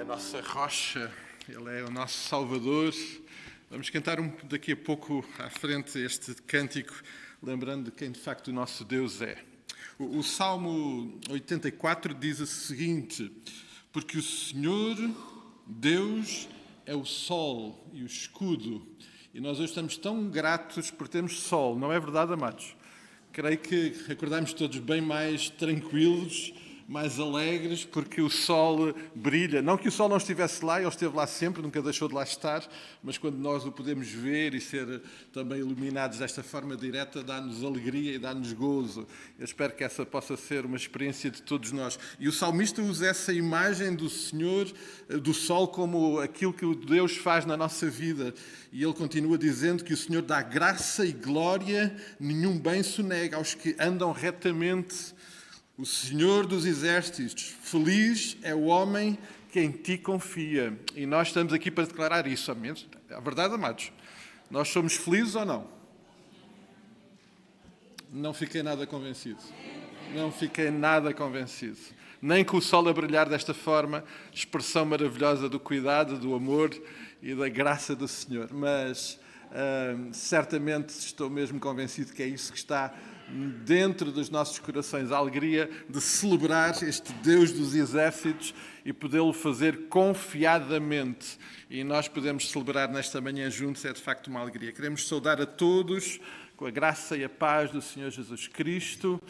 nossa rocha, Ele é o nosso Salvador. Vamos cantar daqui a pouco à frente este cântico, lembrando de quem de facto o nosso Deus é. O Salmo 84 diz o seguinte: porque o Senhor, Deus, é o sol e o escudo. E nós hoje estamos tão gratos por termos sol, não é verdade, amados? Creio que acordamos todos bem mais tranquilos, mais alegres, porque o sol brilha. Não que o sol não estivesse lá, ele esteve lá sempre, nunca deixou de lá estar, mas quando nós o podemos ver e ser também iluminados desta forma direta, dá-nos alegria e dá-nos gozo. Eu espero que essa possa ser uma experiência de todos nós. E o salmista usa essa imagem do Senhor, do sol, como aquilo que Deus faz na nossa vida. E ele continua dizendo que o Senhor dá graça e glória, nenhum bem sonega aos que andam retamente. O Senhor dos Exércitos, feliz é o homem que em ti confia. E nós estamos aqui para declarar isso, amém? É verdade, amados? Nós somos felizes ou não? Não fiquei nada convencido. Não fiquei nada convencido. Nem com o sol a brilhar desta forma, expressão maravilhosa do cuidado, do amor e da graça do Senhor. Mas certamente estou mesmo convencido que é isso que está dentro dos nossos corações, a alegria de celebrar este Deus dos exércitos e podê-lo fazer confiadamente. E nós podemos celebrar nesta manhã juntos, é de facto uma alegria. Queremos saudar a todos com a graça e a paz do Senhor Jesus Cristo,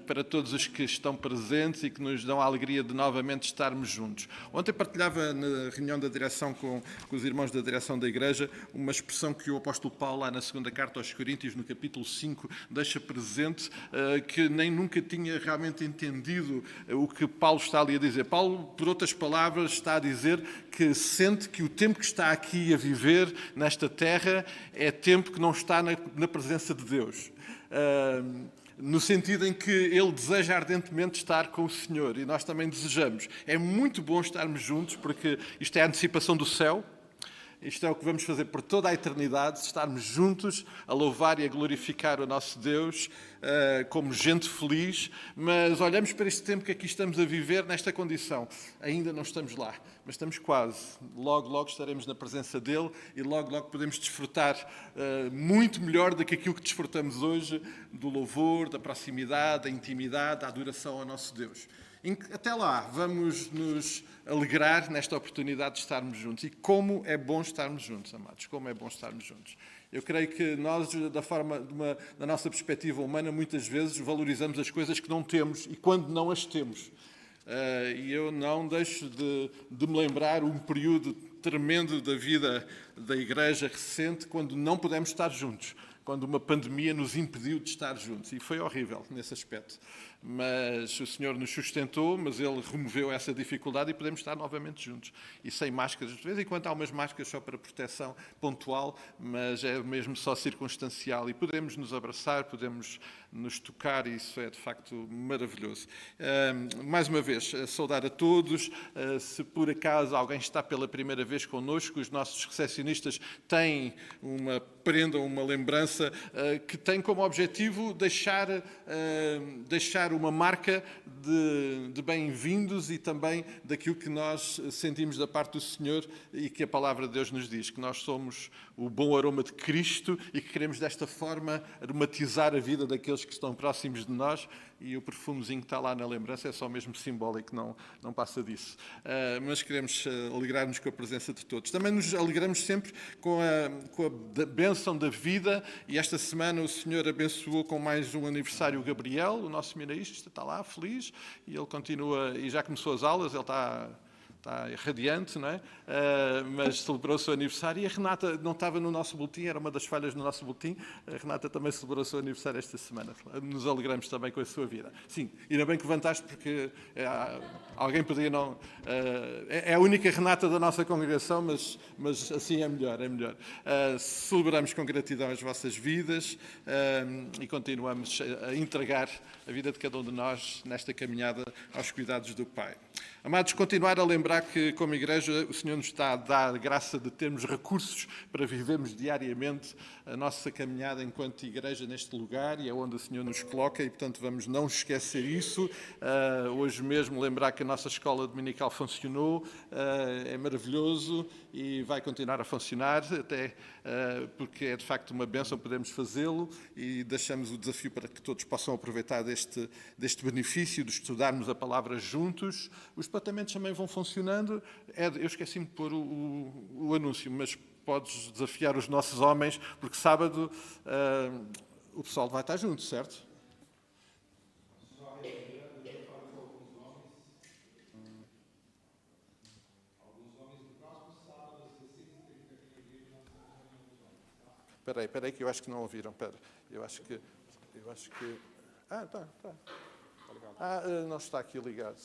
para todos os que estão presentes e que nos dão a alegria de novamente estarmos juntos. Ontem partilhava na reunião da direção com os irmãos da direção da igreja uma expressão que o apóstolo Paulo, lá na segunda carta aos Coríntios, no capítulo 5, deixa presente, que nem nunca tinha realmente entendido o que Paulo está ali a dizer. Paulo, por outras palavras, está a dizer que sente que o tempo que está aqui a viver nesta terra é tempo que não está na presença de Deus. No sentido em que ele deseja ardentemente estar com o Senhor, e nós também desejamos. É muito bom estarmos juntos, porque isto é a antecipação do céu. Isto é o que vamos fazer por toda a eternidade, estarmos juntos a louvar e a glorificar o nosso Deus como gente feliz, mas olhamos para este tempo que aqui estamos a viver nesta condição. Ainda não estamos lá, mas estamos quase. Logo, logo estaremos na presença dele e logo, logo podemos desfrutar muito melhor do que aquilo que desfrutamos hoje, do louvor, da proximidade, da intimidade, da adoração ao nosso Deus. Até lá, vamos nos alegrar nesta oportunidade de estarmos juntos. E como é bom estarmos juntos, amados, como é bom estarmos juntos. Eu creio que nós, da nossa perspectiva humana, muitas vezes valorizamos as coisas que não temos e quando não as temos. E eu não deixo de me lembrar um período tremendo da vida da igreja recente, quando não pudemos estar juntos, quando uma pandemia nos impediu de estar juntos. E foi horrível nesse aspecto. Mas o Senhor nos sustentou, mas Ele removeu essa dificuldade e podemos estar novamente juntos. E sem máscaras. De vez em quando há umas máscaras só para proteção pontual, mas é mesmo só circunstancial. E podemos nos abraçar, podemos nos tocar, e isso é de facto maravilhoso. Mais uma vez, saudar a todos. Se por acaso alguém está pela primeira vez connosco, os nossos recepcionistas têm uma prenda, uma lembrança que tem como objetivo deixar uma marca de bem-vindos e também daquilo que nós sentimos da parte do Senhor e que a palavra de Deus nos diz, que nós somos o bom aroma de Cristo e que queremos desta forma aromatizar a vida daqueles que estão próximos de nós, e o perfumezinho que está lá na lembrança é só mesmo simbólico, não passa disso. Mas queremos alegrar-nos com a presença de todos. Também nos alegramos sempre com a bênção da vida, e esta semana o Senhor abençoou com mais um aniversário o Gabriel, o nosso seminarista, está lá feliz, e ele continua, e já começou as aulas, ele está radiante, não é? Mas celebrou o seu aniversário, e a Renata não estava no nosso boletim, era uma das falhas no nosso boletim. A Renata também celebrou o seu aniversário esta semana. Nos alegramos também com a sua vida. Sim, ainda bem que levantaste, porque alguém podia não... É a única Renata da nossa congregação, mas assim é melhor, é melhor. Celebramos com gratidão as vossas vidas e continuamos a entregar a vida de cada um de nós nesta caminhada aos cuidados do Pai. Amados, continuar a lembrar lembrar que, como igreja, o Senhor nos está a dar a graça de termos recursos para vivermos diariamente a nossa caminhada enquanto igreja neste lugar, e é onde o Senhor nos coloca, e portanto vamos não esquecer isso. Hoje mesmo lembrar que a nossa escola dominical funcionou, é maravilhoso e vai continuar a funcionar, até porque é de facto uma bênção podermos fazê-lo, e deixamos o desafio para que todos possam aproveitar deste benefício de estudarmos a palavra juntos. Os departamentos também vão funcionando. Eu esqueci-me de pôr o anúncio, mas podes desafiar os nossos homens, porque sábado o pessoal vai estar junto, certo? Espera aí, que eu acho que não ouviram. Espera, eu acho que... não está aqui ligado.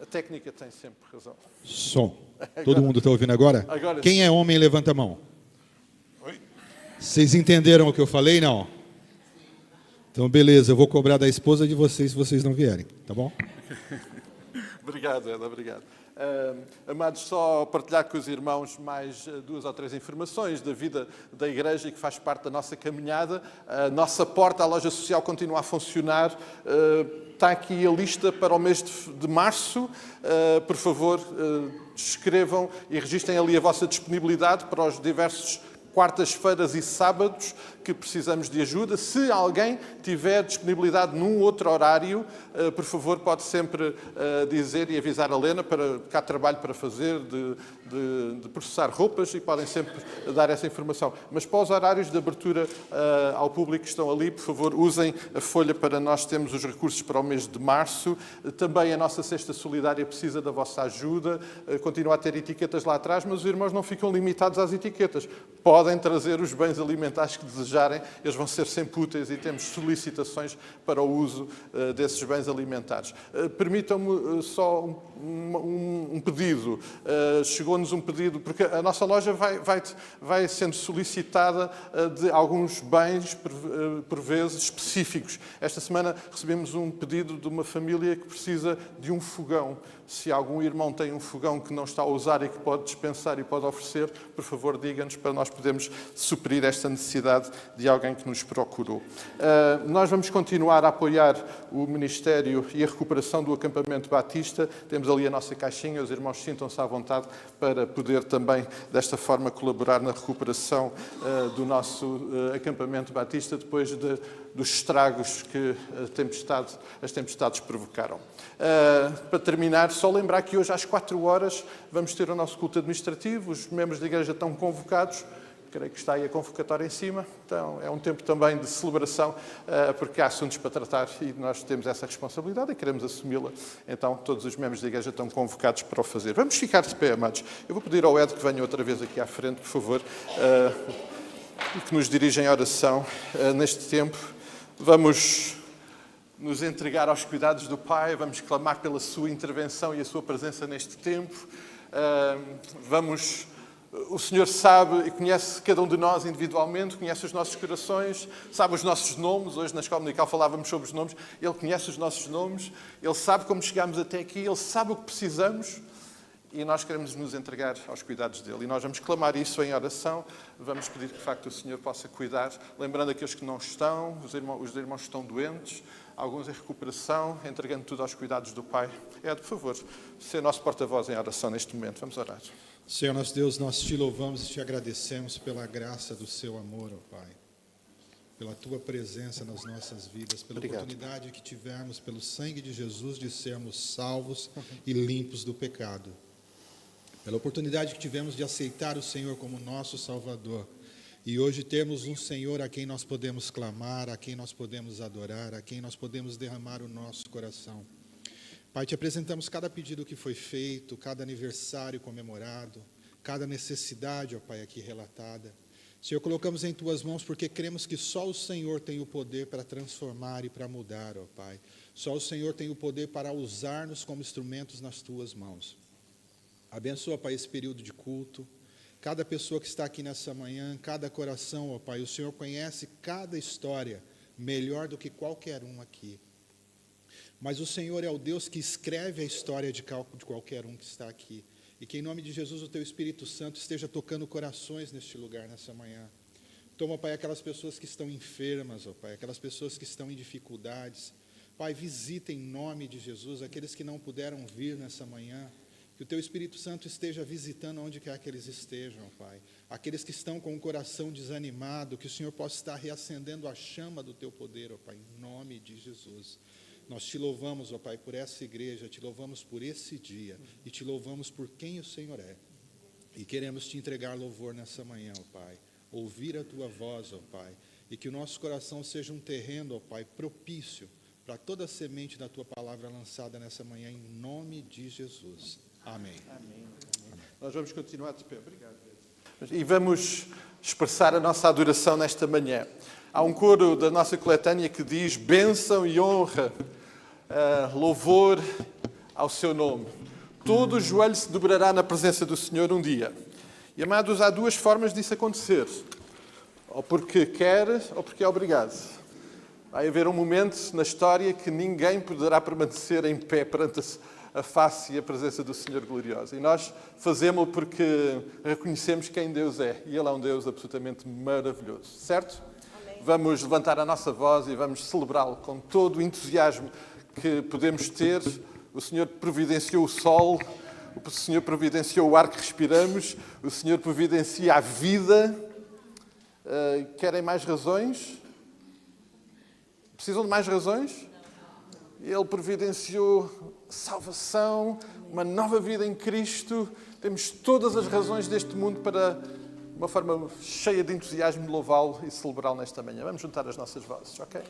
A técnica tem sempre razão. Som. Todo mundo está ouvindo agora? Agora Quem sim. é homem, levanta a mão. Oi? Vocês entenderam o que eu falei? Não? Então, beleza. Eu vou cobrar da esposa de vocês se vocês não vierem. Tá bom? Obrigado, Eda, obrigado. Amados, só partilhar com os irmãos mais 2 ou 3 informações da vida da igreja e que faz parte da nossa caminhada. A nossa porta à loja social continua a funcionar. Está aqui a lista para o mês de março. Por favor, escrevam e registrem ali a vossa disponibilidade para os diversos quartas-feiras e sábados que precisamos de ajuda. Se alguém tiver disponibilidade num outro horário, por favor, pode sempre dizer e avisar a Lena, para que há trabalho para fazer, de processar roupas, e podem sempre dar essa informação. Mas para os horários de abertura ao público que estão ali, por favor, usem a folha para nós termos os recursos para o mês de março. Também a nossa cesta solidária precisa da vossa ajuda. Continua a ter etiquetas lá atrás, mas os irmãos não ficam limitados às etiquetas. Podem trazer os bens alimentares que desejarem, eles vão ser sempre úteis, e temos solicitações para o uso desses bens alimentares. Permitam-me só um pedido. Chegou-nos um pedido, porque a nossa loja vai sendo solicitada de alguns bens, por vezes, específicos. Esta semana recebemos um pedido de uma família que precisa de um fogão. Se algum irmão tem um fogão que não está a usar e que pode dispensar e pode oferecer, por favor, diga-nos para nós podermos suprir esta necessidade de alguém que nos procurou. Nós vamos continuar a apoiar o Ministério e a recuperação do acampamento Batista. Temos ali a nossa caixinha, os irmãos sintam-se à vontade para poder também, desta forma, colaborar na recuperação do nosso acampamento Batista, depois dos estragos que as tempestades provocaram. Para terminar, só lembrar que hoje às 4 horas vamos ter o nosso culto administrativo. Os membros da igreja estão convocados. Creio que está aí a convocatória em cima. Então, é um tempo também de celebração, porque há assuntos para tratar e nós temos essa responsabilidade e queremos assumi-la. Então, todos os membros da igreja estão convocados para o fazer. Vamos ficar de pé, amados. Eu vou pedir ao Ed que venha outra vez aqui à frente, por favor, e que nos dirija em oração neste tempo. Vamos nos entregar aos cuidados do Pai, vamos clamar pela sua intervenção e a sua presença neste tempo. O Senhor sabe e conhece cada um de nós individualmente, conhece os nossos corações, sabe os nossos nomes. Hoje na Escola Dominical falávamos sobre os nomes. Ele conhece os nossos nomes, Ele sabe como chegámos até aqui, Ele sabe o que precisamos, e nós queremos nos entregar aos cuidados dele. E nós vamos clamar isso em oração, vamos pedir que de facto o Senhor possa cuidar, lembrando aqueles que não estão, os irmãos que estão doentes, alguns em recuperação, entregando tudo aos cuidados do Pai. Ed, por favor, ser nosso porta-voz em oração neste momento. Vamos orar. Senhor nosso Deus, nós te louvamos e te agradecemos pela graça do seu amor, ó Pai. Pela tua presença nas nossas vidas, pela oportunidade que tivemos, pelo sangue de Jesus, de sermos salvos e limpos do pecado. Pela oportunidade que tivemos de aceitar o Senhor como nosso Salvador. E hoje temos um Senhor a quem nós podemos clamar, a quem nós podemos adorar, a quem nós podemos derramar o nosso coração. Pai, te apresentamos cada pedido que foi feito, cada aniversário comemorado, cada necessidade, ó Pai, aqui relatada. Senhor, colocamos em tuas mãos porque cremos que só o Senhor tem o poder para transformar e para mudar, ó Pai. Só o Senhor tem o poder para usar-nos como instrumentos nas tuas mãos. Abençoa, Pai, esse período de culto. Cada pessoa que está aqui nessa manhã, cada coração, ó Pai, o Senhor conhece cada história melhor do que qualquer um aqui. Mas o Senhor é o Deus que escreve a história de qualquer um que está aqui. E que, em nome de Jesus, o Teu Espírito Santo esteja tocando corações neste lugar, nessa manhã. Toma, Pai, aquelas pessoas que estão enfermas, ó Pai, aquelas pessoas que estão em dificuldades. Pai, visita em nome de Jesus aqueles que não puderam vir nessa manhã. Que o Teu Espírito Santo esteja visitando onde quer que eles estejam, Pai. Aqueles que estão com o coração desanimado, que o Senhor possa estar reacendendo a chama do Teu poder, ó Pai, em nome de Jesus. Nós te louvamos, ó Pai, por essa igreja, te louvamos por esse dia e te louvamos por quem o Senhor é. E queremos te entregar louvor nessa manhã, ó Pai. Ouvir a Tua voz, ó Pai. E que o nosso coração seja um terreno, ó Pai, propício para toda a semente da Tua palavra lançada nessa manhã, em nome de Jesus. Amém. Amém. Nós vamos continuar de pé. Obrigado. E vamos expressar a nossa adoração nesta manhã. Há um coro da nossa coletânea que diz: bênção e honra, louvor ao seu nome. Todo o joelho se dobrará na presença do Senhor um dia. E, amados, há duas formas disso acontecer. Ou porque quer, ou porque é obrigado. Vai haver um momento na história que ninguém poderá permanecer em pé perante a face e a presença do Senhor glorioso. E nós fazemos-lo porque reconhecemos quem Deus é. E Ele é um Deus absolutamente maravilhoso. Certo? Amém. Vamos levantar a nossa voz e vamos celebrá-lo com todo o entusiasmo que podemos ter. O Senhor providenciou o sol, o Senhor providenciou o ar que respiramos, o Senhor providencia a vida. Querem mais razões? Precisam de mais razões? Ele providenciou salvação, uma nova vida em Cristo. Temos todas as razões deste mundo para, de uma forma cheia de entusiasmo, louvá-lo e celebrá-lo nesta manhã. Vamos juntar as nossas vozes, ok?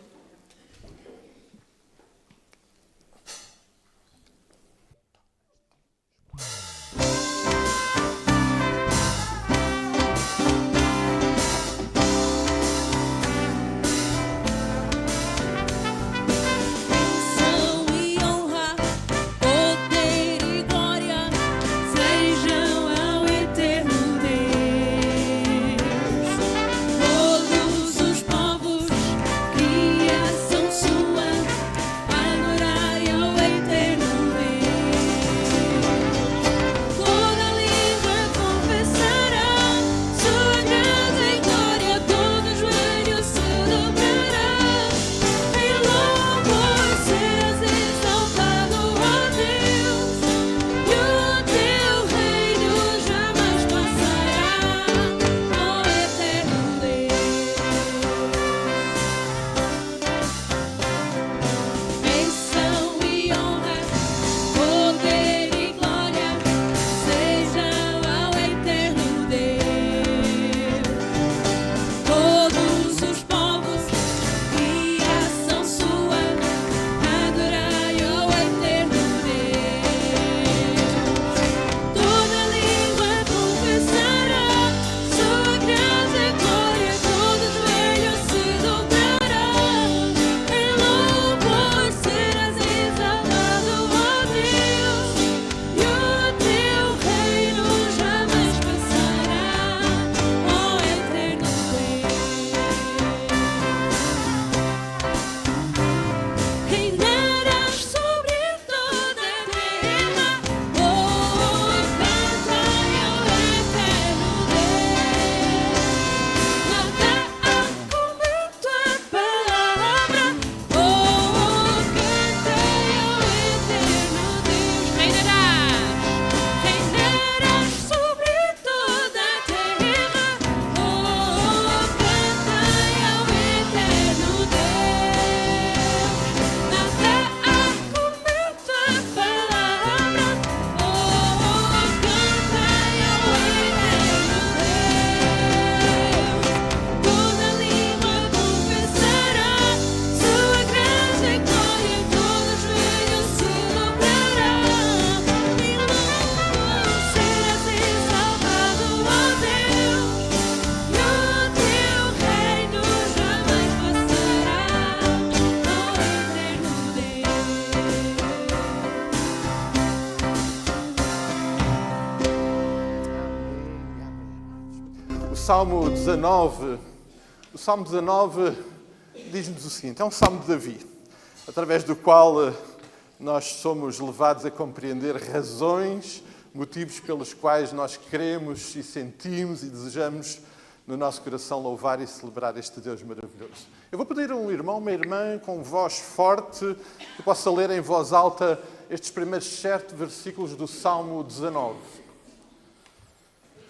Todos os povos criação Salmo 19, o Salmo 19 diz-nos o seguinte, é um Salmo de Davi, através do qual nós somos levados a compreender razões, motivos pelos quais nós queremos e sentimos e desejamos no nosso coração louvar e celebrar este Deus maravilhoso. Eu vou pedir a um irmão, uma irmã, com voz forte, que possa ler em voz alta estes primeiros 7 versículos do Salmo 19. Os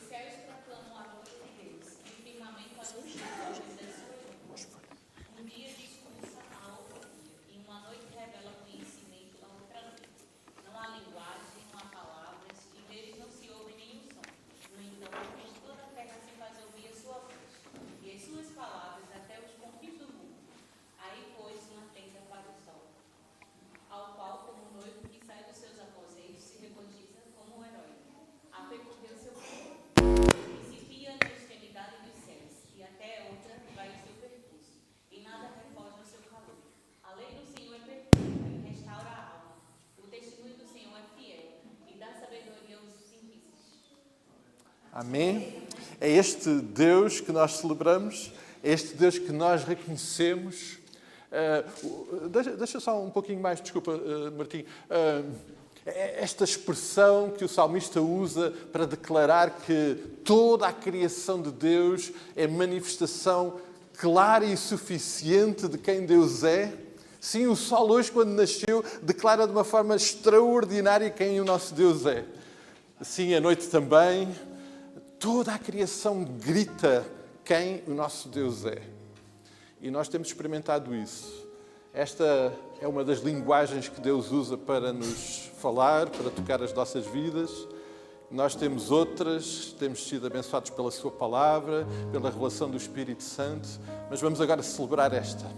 céus proclamam a glória de Deus, e o firmamento anuncia as obras das suas mãos. Um dia discursa a outro dia, e uma noite revela conhecimento a outra noite. Não há linguagem, não há palavras, e deles não se ouve nenhum som. No entanto, toda a terra se faz ouvir a sua voz, e as suas palavras até os confins do mundo. Aí pôs uma tenda para o sol, ao qual, como um noivo que sai dos seus aposentos, se regozija como um herói. A percorreu seu corpo, e se fia na extremidade dos céus, e até outra vai o seu percurso, e nada refoge ao seu calor. A lei do Senhor é perfeita, e restaura a alma. O testemunho do Senhor é fiel, e dá sabedoria aos simples. Amém? É este Deus que nós celebramos, é este Deus que nós reconhecemos. Deixa só um pouquinho mais, desculpa, Martim. Esta expressão que o salmista usa para declarar que toda a criação de Deus é manifestação clara e suficiente de quem Deus é. Sim, o sol hoje, quando nasceu, declara de uma forma extraordinária quem o nosso Deus é. Sim, a noite também. Toda a criação grita quem o nosso Deus é. E nós temos experimentado isso. Esta é uma das linguagens que Deus usa para nos falar, para tocar as nossas vidas. Nós temos outras, temos sido abençoados pela Sua Palavra, pela revelação do Espírito Santo, mas vamos agora celebrar esta,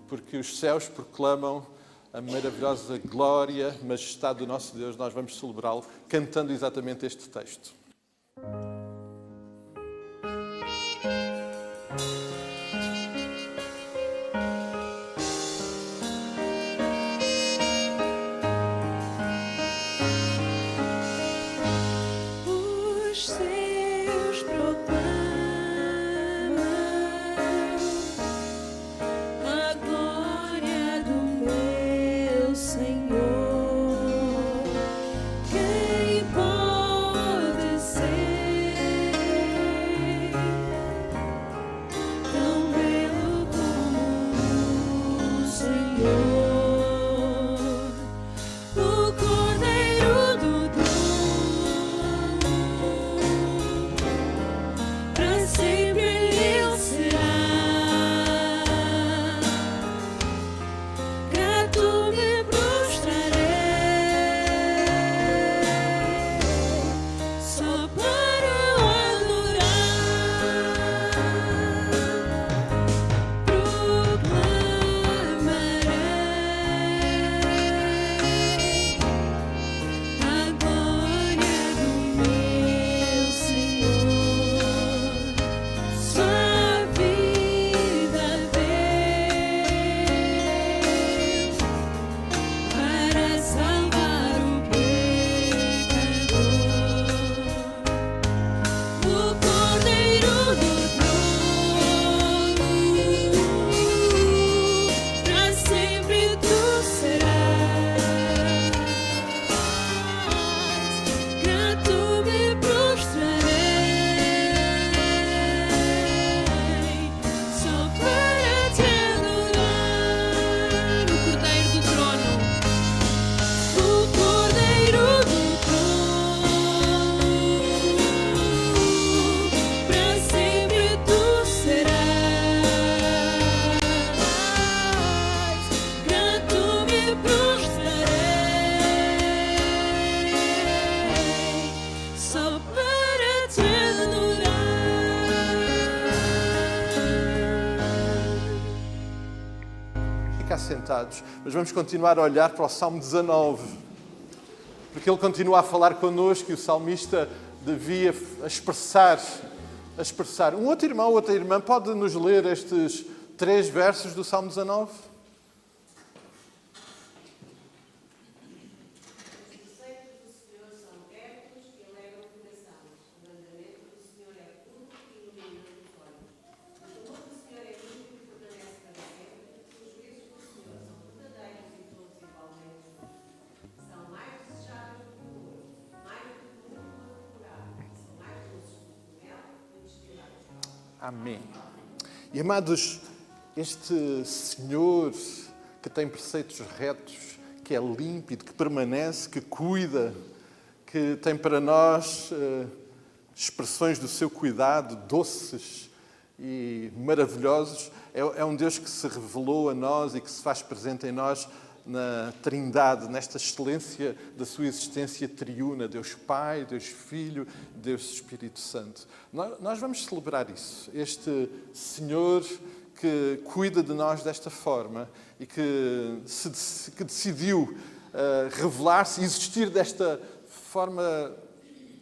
porque os céus proclamam a maravilhosa glória, majestade do nosso Deus. Nós vamos celebrá-lo cantando exatamente este texto. Os céus proclamam a glória do meu Senhor. Quem pode ser tão belo como o Senhor? O Cordeiro do trono, para sempre Ele será. Grato me prostrarei, só para o adorar. Proclamarei a glória do meu Senhor. Sua vida deu para salvar o pecador. O Cordeiro do trono, para sempre tu serás. Grato me prostrarei, só para te adorar. O Cordeiro do trono, o Cordeiro do trono, para sempre tu serás. Grato me prostrarei, só para te adorar. Ficar sentados, mas vamos continuar a olhar para o Salmo 19, porque ele continua a falar connosco e o salmista devia expressar. Um outro irmão, outra irmã, pode nos ler estes 3 versos do Salmo 19? Os ceitos do Senhor são retos e alegram o coração. O mandamento do Senhor é puro e ilumina os olhos. O temor do Senhor é limpo e permanece para sempre. Os juízos do Senhor são verdadeiros e todos igualmente justos. Amém. E amados, este Senhor que tem preceitos retos, que é límpido, que permanece, que cuida, que tem para nós expressões do seu cuidado, doces e maravilhosos, é um Deus que se revelou a nós e que se faz presente em nós na Trindade, nesta excelência da sua existência triuna, Deus Pai, Deus Filho, Deus Espírito Santo. Nós vamos celebrar isso, este Senhor que cuida de nós desta forma e que decidiu revelar-se e existir desta forma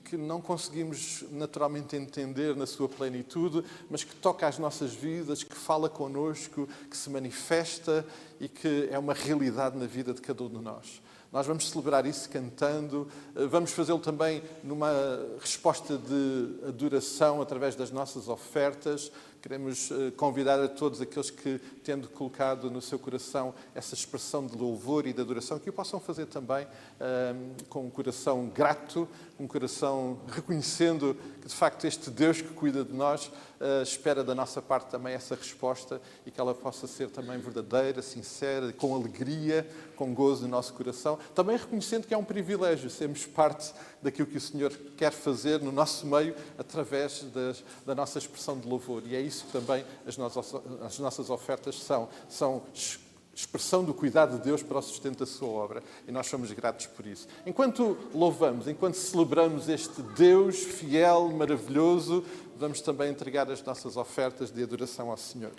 que não conseguimos naturalmente entender na sua plenitude, mas que toca as nossas vidas, que fala connosco, que se manifesta e que é uma realidade na vida de cada um de nós. Nós vamos celebrar isso cantando, vamos fazê-lo também numa resposta de adoração através das nossas ofertas. Queremos convidar a todos aqueles que, tendo colocado no seu coração essa expressão de louvor e de adoração, que o possam fazer também com um coração grato, um coração reconhecendo que, de facto, este Deus que cuida de nós espera da nossa parte também essa resposta e que ela possa ser também verdadeira, sincera, com alegria, com gozo no nosso coração. Também reconhecendo que é um privilégio sermos parte daquilo que o Senhor quer fazer no nosso meio através da nossa expressão de louvor. E é isso que também as nossas ofertas são expressão do cuidado de Deus para o sustento da sua obra. E nós somos gratos por isso. Enquanto louvamos, enquanto celebramos este Deus fiel, maravilhoso, vamos também entregar as nossas ofertas de adoração ao Senhor.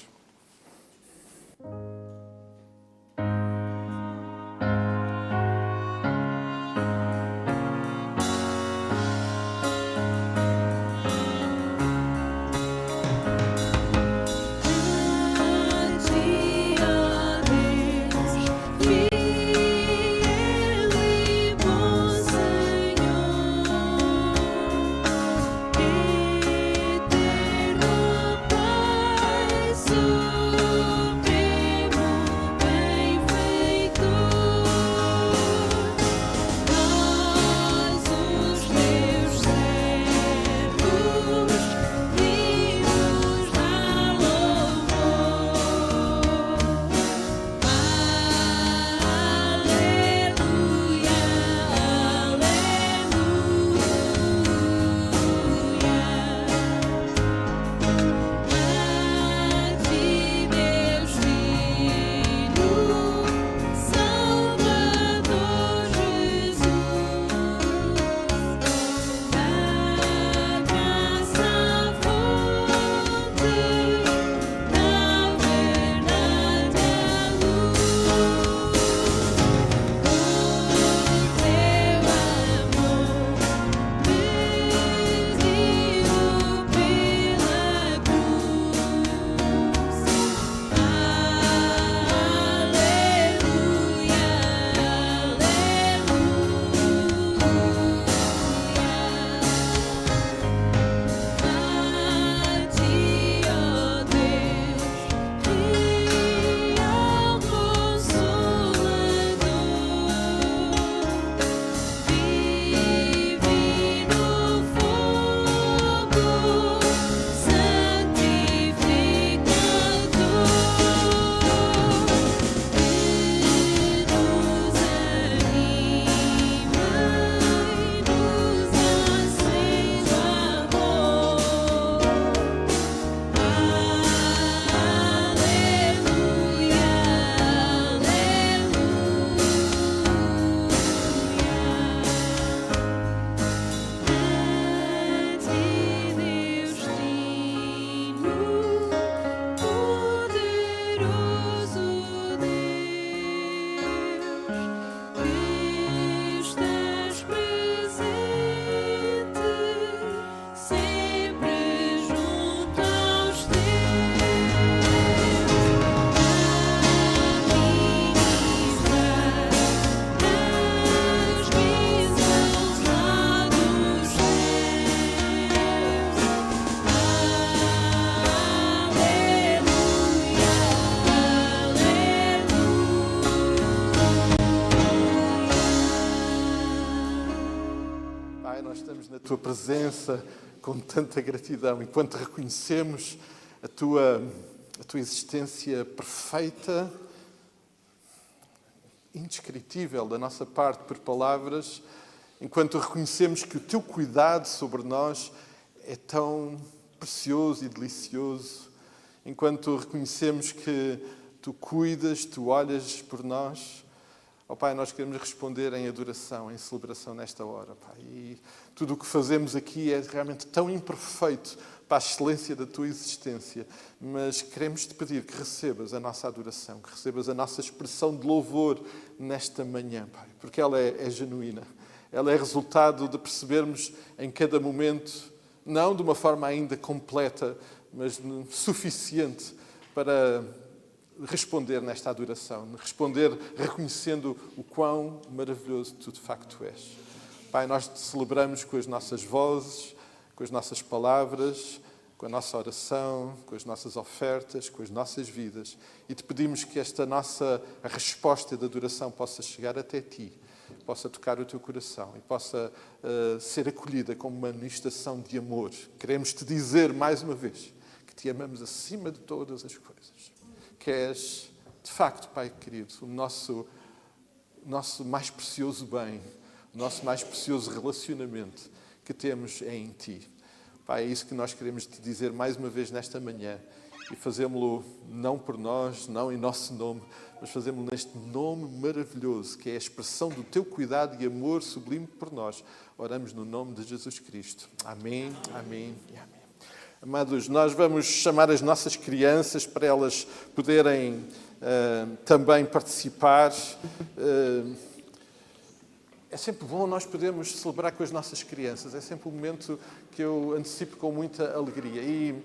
Tua presença com tanta gratidão, enquanto reconhecemos a tua existência perfeita, indescritível da nossa parte por palavras, enquanto reconhecemos que o teu cuidado sobre nós é tão precioso e delicioso, enquanto reconhecemos que tu cuidas, tu olhas por nós. Ó Pai, nós queremos responder em adoração, em celebração nesta hora, Pai. E tudo o que fazemos aqui é realmente tão imperfeito para a excelência da tua existência, mas queremos te pedir que recebas a nossa adoração, que recebas a nossa expressão de louvor nesta manhã, Pai, porque ela é genuína. Ela é resultado de percebermos em cada momento, não de uma forma ainda completa, mas suficiente para responder nesta adoração, responder reconhecendo o quão maravilhoso tu de facto és. Pai, nós te celebramos com as nossas vozes, com as nossas palavras, com a nossa oração, com as nossas ofertas, com as nossas vidas. E te pedimos que esta nossa resposta de adoração possa chegar até ti, possa tocar o teu coração e possa ser acolhida como uma manifestação de amor. Queremos te dizer mais uma vez que te amamos acima de todas as coisas. Que és, de facto, Pai querido, o nosso mais precioso bem, o nosso mais precioso relacionamento que temos é em Ti. Pai, é isso que nós queremos te dizer mais uma vez nesta manhã e fazemos-lo não por nós, não em nosso nome, mas fazemos-lo neste nome maravilhoso que é a expressão do Teu cuidado e amor sublime por nós. Oramos no nome de Jesus Cristo. Amém, amém e amém. Amados, nós vamos chamar as nossas crianças para elas poderem também participar. É sempre bom nós podermos celebrar com as nossas crianças. É sempre um momento que eu antecipo com muita alegria. E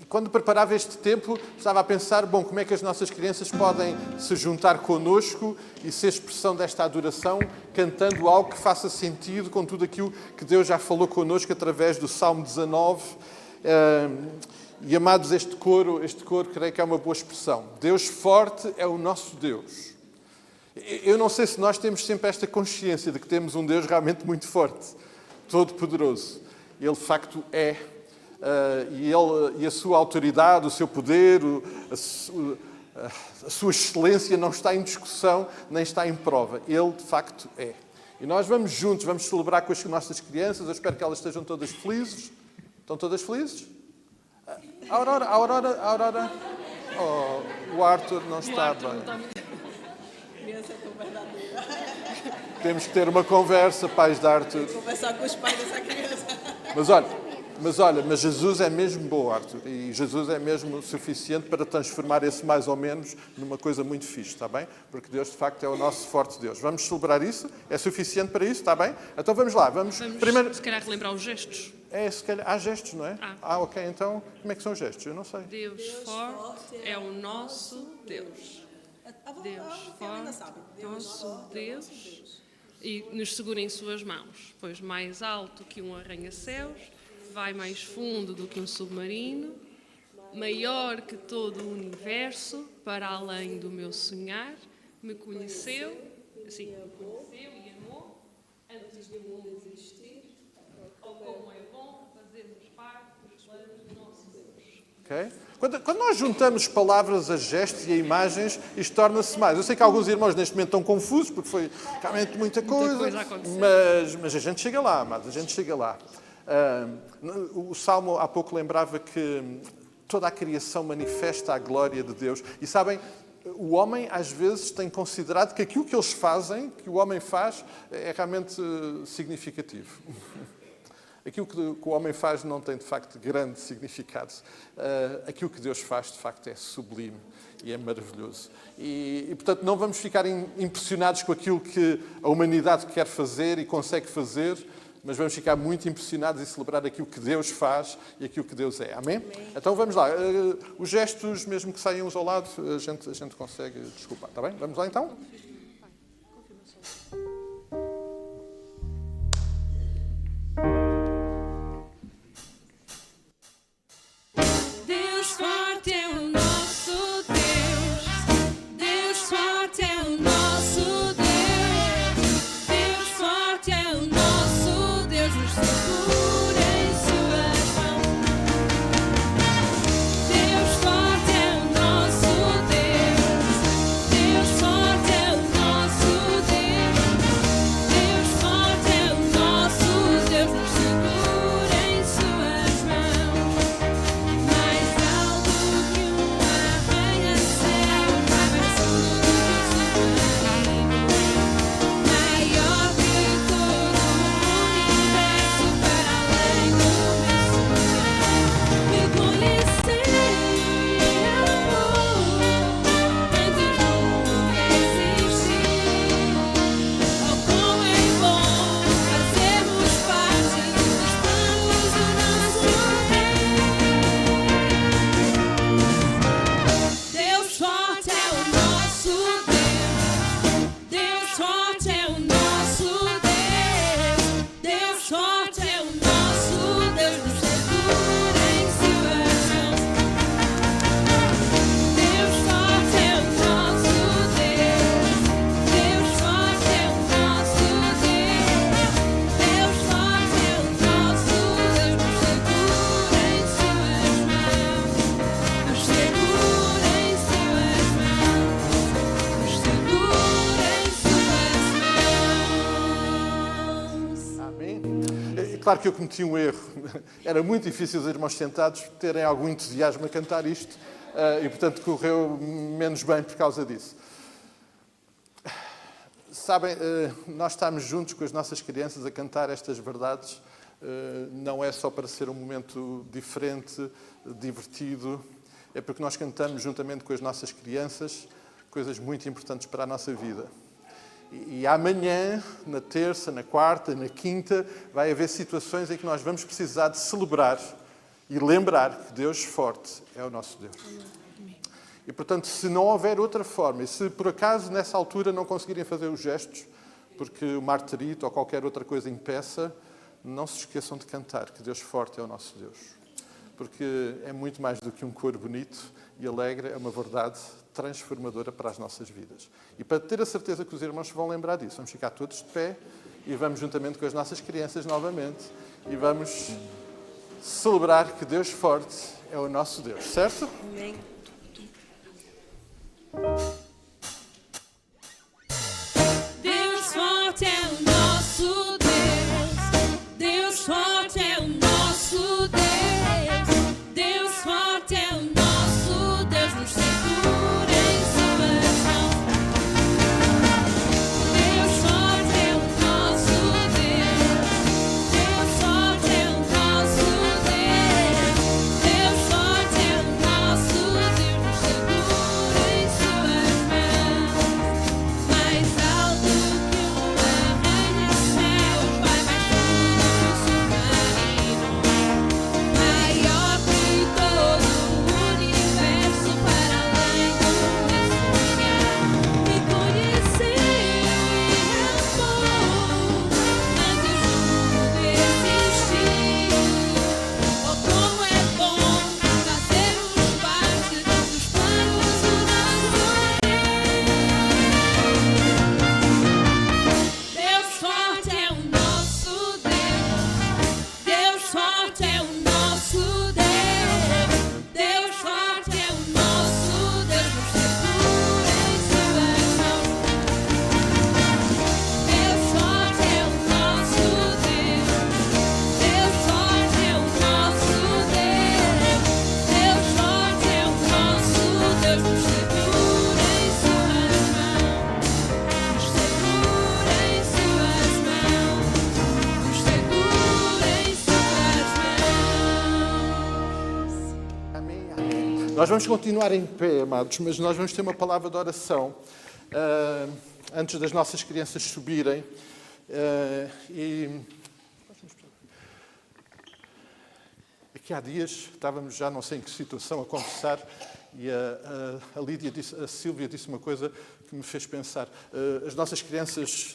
quando preparava este tempo, estava a pensar, bom, como é que as nossas crianças podem se juntar connosco e ser expressão desta adoração, cantando algo que faça sentido com tudo aquilo que Deus já falou connosco através do Salmo 19. E, amados, este coro, creio que é uma boa expressão. Deus forte é o nosso Deus. Eu não sei se nós temos sempre esta consciência de que temos um Deus realmente muito forte, todo-poderoso. Ele, de facto, é. E a sua autoridade, o seu poder, a sua excelência não está em discussão, nem está em prova. Ele, de facto, é. E nós vamos juntos, vamos celebrar com as nossas crianças. Eu espero que elas estejam todas felizes. Estão todas felizes? A Aurora. Oh, o Arthur não está bem. Criança tão verdadeira. Temos que ter uma conversa, pais de Arthur. Conversar com os pais dessa criança. Mas Jesus é mesmo bom, Arthur. E Jesus é mesmo suficiente para transformar esse mais ou menos numa coisa muito fixe, está bem? Porque Deus, de facto, é o nosso forte Deus. Vamos celebrar isso? É suficiente para isso, está bem? Então vamos lá. Vamos primeiro... se calhar relembrar os gestos. Se calhar... Há gestos, não é? Ok. Então, como é que são os gestos? Eu não sei. Deus forte é o nosso Deus. Deus forte, nosso Deus, e nos segura em suas mãos, pois mais alto que um arranha-céus, vai mais fundo do que um submarino, maior que todo o universo, para além do meu sonhar, me conheceu e amou, antes do mundo existir, ou como é bom fazermos parte dos planos do nosso Deus. Okay? Quando nós juntamos palavras a gestos e a imagens, isto torna-se mais. Eu sei que alguns irmãos neste momento estão confusos, porque foi realmente muita coisa mas a gente chega lá, amados, a gente chega lá. O Salmo há pouco lembrava que toda a criação manifesta a glória de Deus. E sabem, o homem às vezes tem considerado que aquilo que eles fazem, que o homem faz, é realmente significativo. Aquilo que o homem faz não tem, de facto, grande significado. Aquilo que Deus faz, de facto, é sublime e é maravilhoso. E, portanto, não vamos ficar impressionados com aquilo que a humanidade quer fazer e consegue fazer, mas vamos ficar muito impressionados e celebrar aquilo que Deus faz e aquilo que Deus é. Amém? Então, vamos lá. Os gestos, mesmo que saiam uns ao lado, a gente consegue desculpar. Está bem? Vamos lá, então? Deus forte é o nosso Deus. Deus forte é o nosso Deus. Deus forte é o nosso Deus. Nos segura repare que eu cometi um erro. Era muito difícil os irmãos sentados terem algum entusiasmo a cantar isto e, portanto, correu menos bem por causa disso. Sabem, nós estamos juntos com as nossas crianças a cantar estas verdades. Não é só para ser um momento diferente, divertido. É porque nós cantamos juntamente com as nossas crianças coisas muito importantes para a nossa vida. E amanhã, na terça, na quarta, na quinta, vai haver situações em que nós vamos precisar de celebrar e lembrar que Deus forte é o nosso Deus. E, portanto, se não houver outra forma, e se por acaso nessa altura não conseguirem fazer os gestos, porque o martirito ou qualquer outra coisa impeça, não se esqueçam de cantar que Deus forte é o nosso Deus. Porque é muito mais do que um coro bonito e alegre, é uma verdade transformadora para as nossas vidas. E para ter a certeza que os irmãos vão lembrar disso, vamos ficar todos de pé e vamos juntamente com as nossas crianças novamente e vamos celebrar que Deus forte é o nosso Deus, certo? Amém. Deus forte é o nosso Deus. Deus forte é o nosso Deus. Deus forte é o nosso Deus. Nos segura em suas mãos. Deus forte é o nosso Deus. Deus forte é o nosso Deus. Deus forte é o nosso Deus. Nos segura em suas mãos. Mais alto que uma arranha-céu, vai mais fundo que o submarino, maior que todo o universo, para além do meu sonhar. Me conheceu e amou antes do mundo existir. Oh, como é bom fazermos parte dos planos do nosso Deus. Deus forte é o nosso Deus. Deus forte é o nosso Deus. Deus forte é o nosso Deus. Nos segura em suas mãos. Deus forte é o nosso Deus. Deus forte é o nosso Deus. Deus forte é o nosso Deus. Nos segura em suas mãos. Nos segura em suas mãos. Nos segura em suas mãos. Amém, amém. Nós vamos continuar em pé, amados, mas nós vamos ter uma palavra de oração antes das nossas crianças subirem. Aqui há dias estávamos já não sei em que situação a conversar e a Lídia disse, a Sílvia disse uma coisa que me fez pensar. As nossas crianças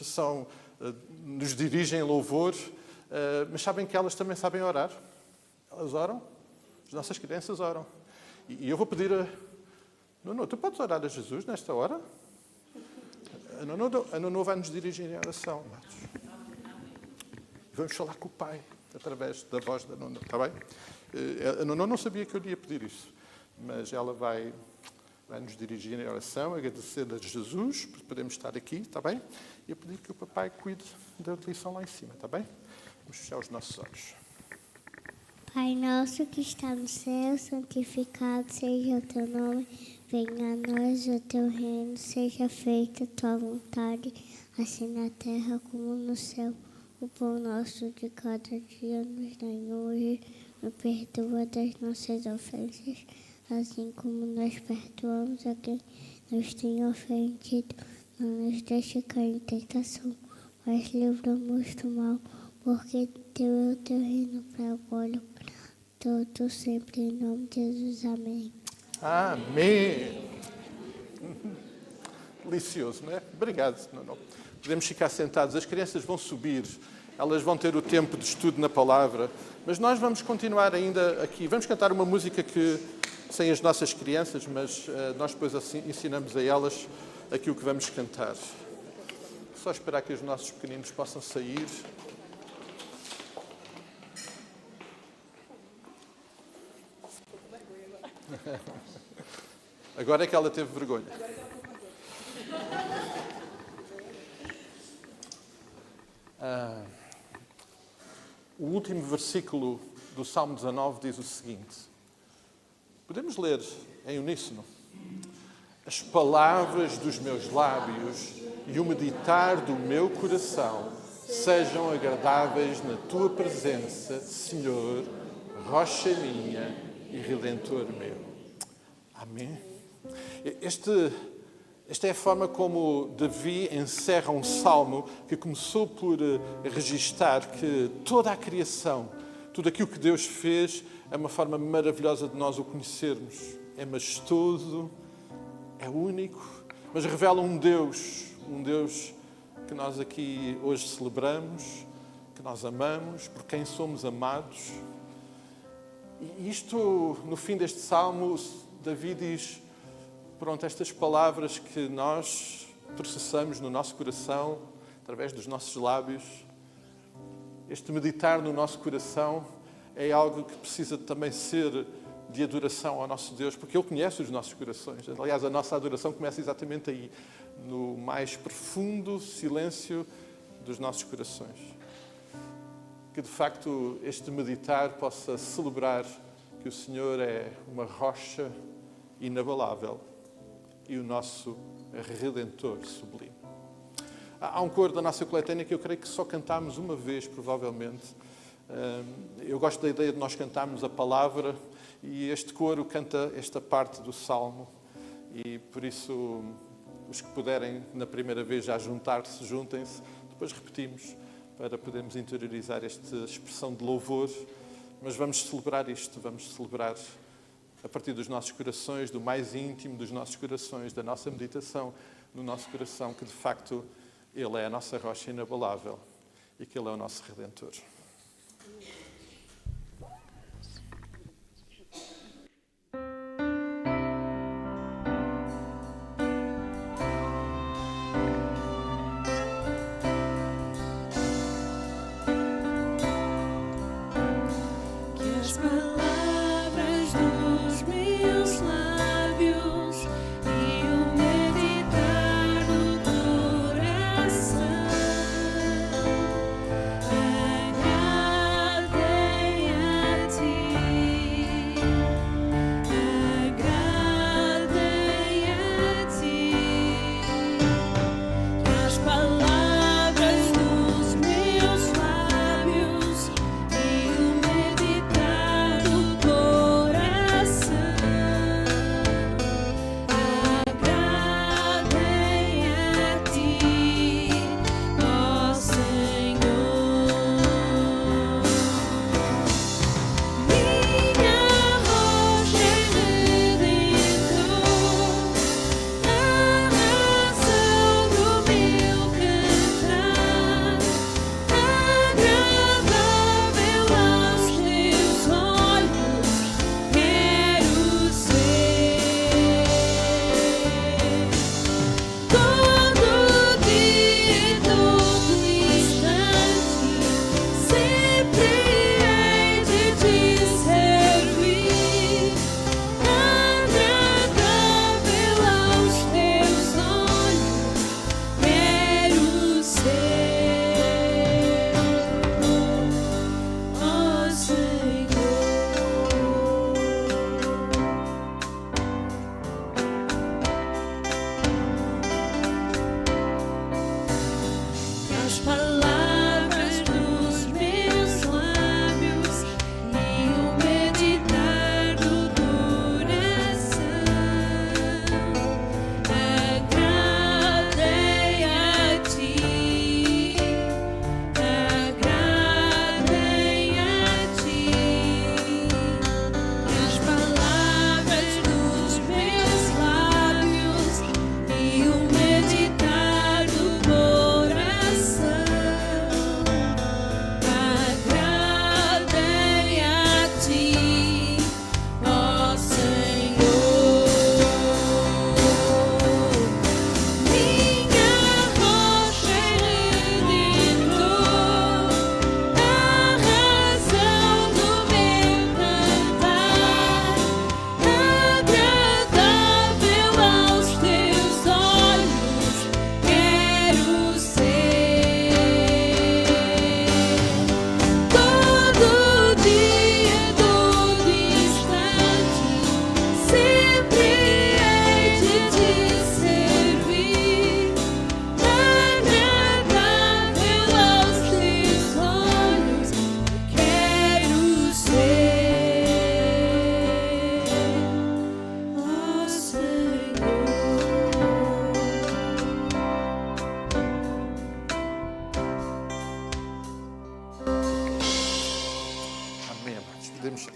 nos dirigem em louvor, mas sabem que elas também sabem orar? Elas oram? As nossas crianças oram. E eu vou pedir a... Nuno, tu podes orar a Jesus nesta hora? A Nuno vai nos dirigir em oração, amados. Vamos falar com o Pai, através da voz da Nuno, está bem? A Nuno não sabia que eu lhe ia pedir isso, mas ela vai nos dirigir em oração, agradecer a Jesus por podermos estar aqui, está bem? E eu pedir que o Papai cuide da lição lá em cima, está bem? Vamos fechar os nossos olhos. Pai nosso que está no céu, santificado seja o teu nome. Venha a nós o teu reino, seja feita a tua vontade, assim na terra como no céu. O pão nosso de cada dia nos dai hoje, nos perdoa das nossas ofensas, assim como nós perdoamos a quem nos tem ofendido. Não nos deixe cair em tentação, mas livra-nos do mal, porque teu é o teu reino para agora, todo sempre, em nome de Jesus. Amém. Amém. Delicioso, não é? Obrigado, Nuno. Podemos ficar sentados. As crianças vão subir. Elas vão ter o tempo de estudo na palavra. Mas nós vamos continuar ainda aqui. Vamos cantar uma música que sem as nossas crianças, mas nós depois assim, ensinamos a elas aquilo que vamos cantar. Só esperar que os nossos pequeninos possam sair. Agora é que ela teve vergonha. o último versículo do Salmo 19 diz o seguinte. Podemos ler em uníssono. As palavras dos meus lábios e o meditar do meu coração sejam agradáveis na tua presença, Senhor, rocha minha e redentor meu. Amém. Esta é a forma como Davi encerra um salmo que começou por registar que toda a criação, tudo aquilo que Deus fez, é uma forma maravilhosa de nós o conhecermos. É majestoso, é único, mas revela um Deus que nós aqui hoje celebramos, que nós amamos, por quem somos amados. E isto, no fim deste salmo, Davi diz, pronto, estas palavras que nós processamos no nosso coração, através dos nossos lábios, este meditar no nosso coração é algo que precisa também ser de adoração ao nosso Deus, porque Ele conhece os nossos corações. Aliás, a nossa adoração começa exatamente aí, no mais profundo silêncio dos nossos corações. Que, de facto, este meditar possa celebrar que o Senhor é uma rocha inabalável e o nosso Redentor sublime. Há um coro da nossa coletânea que eu creio que só cantámos uma vez, provavelmente. Eu gosto da ideia de nós cantarmos a palavra e este coro canta esta parte do Salmo e, por isso, os que puderem, na primeira vez, já juntar-se, juntem-se. Depois repetimos para podermos interiorizar esta expressão de louvor. Mas vamos celebrar isto, vamos celebrar a partir dos nossos corações, do mais íntimo dos nossos corações, da nossa meditação no nosso coração, que de facto Ele é a nossa rocha inabalável e que Ele é o nosso Redentor. As palavras dos meus lábios e o meditar do coração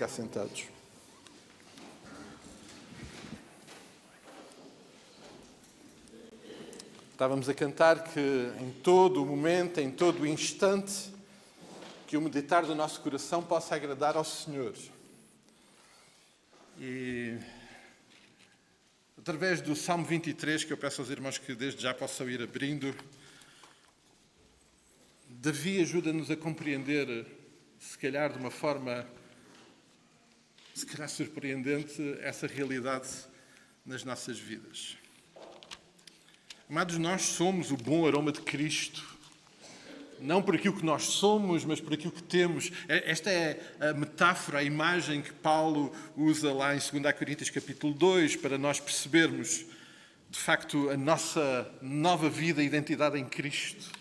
ficar sentados. Estávamos a cantar que em todo o momento, em todo o instante, que o meditar do nosso coração possa agradar ao Senhor. E através do Salmo 23, que eu peço aos irmãos que desde já possam ir abrindo, Davi ajuda-nos a compreender, se calhar de uma forma, se calhar surpreendente, essa realidade nas nossas vidas. Amados, nós somos o bom aroma de Cristo. Não por aquilo que nós somos, mas por aquilo que temos. Esta é a metáfora, a imagem que Paulo usa lá em 2 Coríntios capítulo 2, para nós percebermos, de facto, a nossa nova vida e identidade em Cristo.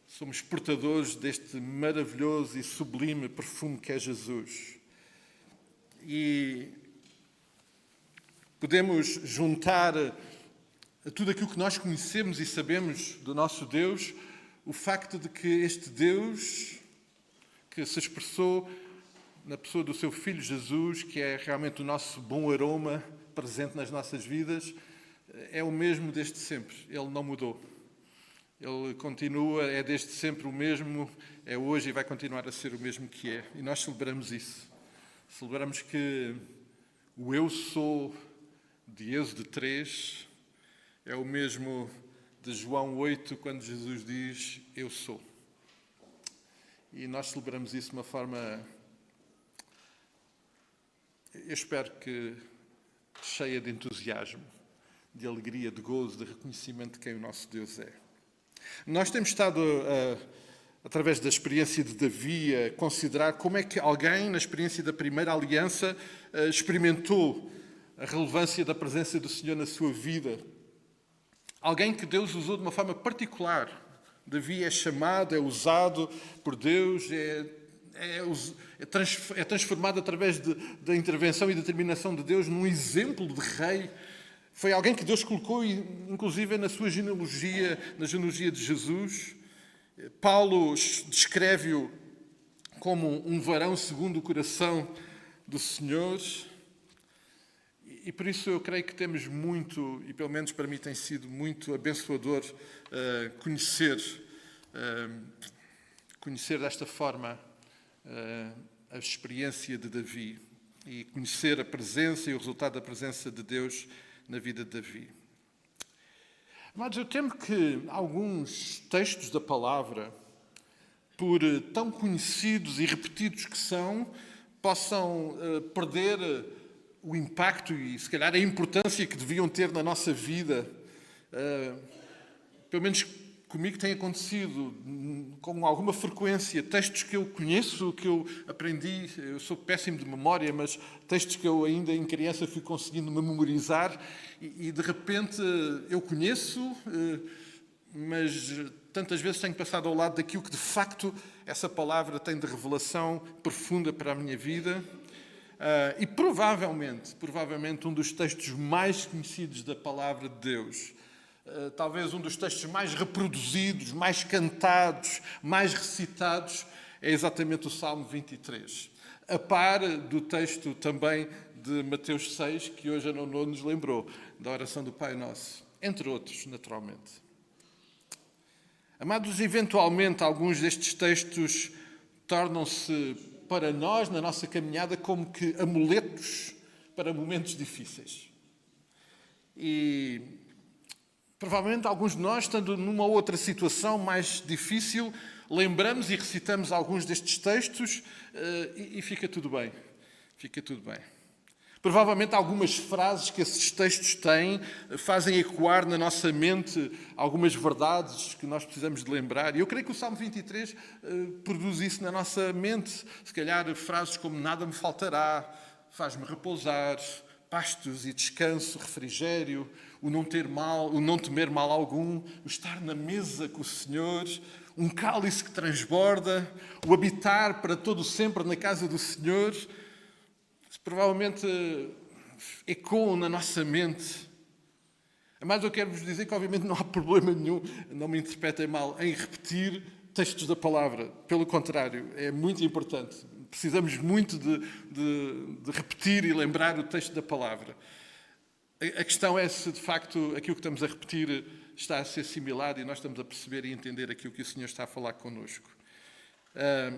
Somos portadores deste maravilhoso e sublime perfume que é Jesus. E podemos juntar a tudo aquilo que nós conhecemos e sabemos do nosso Deus, o facto de que este Deus, que se expressou na pessoa do seu Filho Jesus, que é realmente o nosso bom aroma presente nas nossas vidas, é o mesmo desde sempre. Ele não mudou. Ele continua, é desde sempre o mesmo, é hoje e vai continuar a ser o mesmo que é. E nós celebramos isso. Celebramos que o eu sou de Êxodo 3 é o mesmo de João 8, quando Jesus diz, eu sou. E nós celebramos isso de uma forma, eu espero que cheia de entusiasmo, de alegria, de gozo, de reconhecimento de quem o nosso Deus é. Nós temos estado, através da experiência de Davi, a considerar como é que alguém, na experiência da primeira aliança, experimentou a relevância da presença do Senhor na sua vida. Alguém que Deus usou de uma forma particular. Davi é chamado, é usado por Deus, é transformado através da intervenção e determinação de Deus num exemplo de rei. Foi alguém que Deus colocou, inclusive, na sua genealogia, na genealogia de Jesus. Paulo descreve-o como um varão segundo o coração do Senhor. E por isso eu creio que temos muito, e pelo menos para mim tem sido muito abençoador conhecer desta forma a experiência de Davi e conhecer a presença e o resultado da presença de Deus na vida de Davi. Mas eu temo que alguns textos da palavra, por tão conhecidos e repetidos que são, possam perder o impacto e, se calhar, a importância que deviam ter na nossa vida. Pelo menos comigo tem acontecido com alguma frequência. Textos que eu conheço, que eu aprendi, eu sou péssimo de memória, mas textos que eu ainda em criança fui conseguindo memorizar e de repente eu conheço, mas tantas vezes tenho passado ao lado daquilo que de facto essa palavra tem de revelação profunda para a minha vida. E provavelmente um dos textos mais conhecidos da palavra de Deus, talvez um dos textos mais reproduzidos, mais cantados, mais recitados, é exatamente o Salmo 23. A par do texto também de Mateus 6, que hoje a Nono nos lembrou, da oração do Pai Nosso, entre outros, naturalmente. Amados, eventualmente alguns destes textos tornam-se para nós, na nossa caminhada, como que amuletos para momentos difíceis. E provavelmente alguns de nós, estando numa outra situação mais difícil, lembramos e recitamos alguns destes textos e fica tudo bem. Fica tudo bem. Provavelmente algumas frases que esses textos têm fazem ecoar na nossa mente algumas verdades que nós precisamos de lembrar. E eu creio que o Salmo 23 produz isso na nossa mente. Se calhar frases como nada me faltará, faz-me repousar, pastos e descanso, refrigério, o não temer mal algum, o estar na mesa com o Senhor, um cálice que transborda, o habitar para todo sempre na casa do Senhor. Provavelmente ecoam na nossa mente. Mas eu quero vos dizer que obviamente não há problema nenhum, não me interpretem mal, em repetir textos da palavra. Pelo contrário, é muito importante. precisamos muito de repetir e lembrar o texto da palavra. A questão é se, de facto, aquilo que estamos a repetir está a ser assimilado e nós estamos a perceber e entender aquilo que o Senhor está a falar connosco.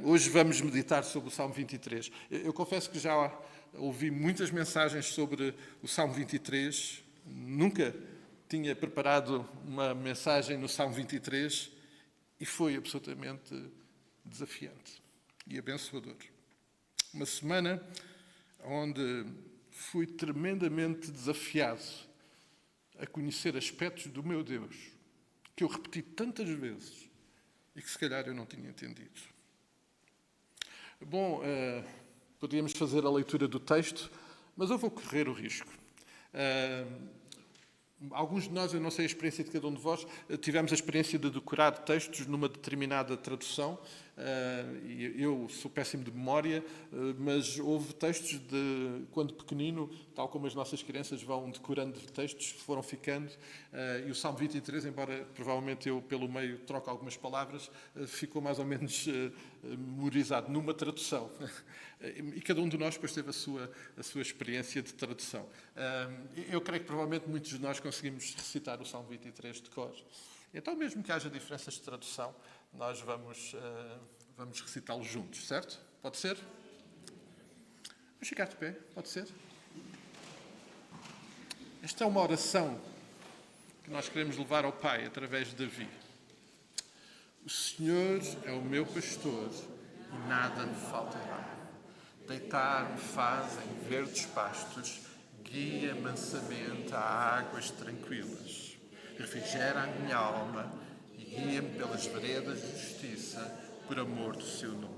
Hoje vamos meditar sobre o Salmo 23. Eu confesso que já ouvi muitas mensagens sobre o Salmo 23. Nunca tinha preparado uma mensagem no Salmo 23 e foi absolutamente desafiante e abençoador. Uma semana onde fui tremendamente desafiado a conhecer aspectos do meu Deus que eu repeti tantas vezes e que se calhar eu não tinha entendido. Bom, podíamos fazer a leitura do texto, mas eu vou correr o risco. Alguns de nós, eu não sei a experiência de cada um de vós, tivemos a experiência de decorar textos numa determinada tradução. Eu sou péssimo de memória, mas houve textos de quando pequenino, tal como as nossas crianças vão decorando textos, foram ficando. E o Salmo 23, embora provavelmente eu pelo meio troque algumas palavras, ficou mais ou menos memorizado numa tradução. E cada um de nós depois teve a sua experiência de tradução. Eu creio que provavelmente muitos de nós conseguimos recitar o Salmo 23 de cor. Então, mesmo que haja diferenças de tradução, nós vamos recitá-lo juntos, certo? Pode ser? Vamos ficar de pé, pode ser? Esta é uma oração que nós queremos levar ao Pai através de Davi. O Senhor é o meu pastor e nada me faltará. Deitar-me faz em verdes pastos, guia mansamente a águas tranquilas. Refrigera a minha alma e guia-me pelas veredas de justiça, por amor do seu nome.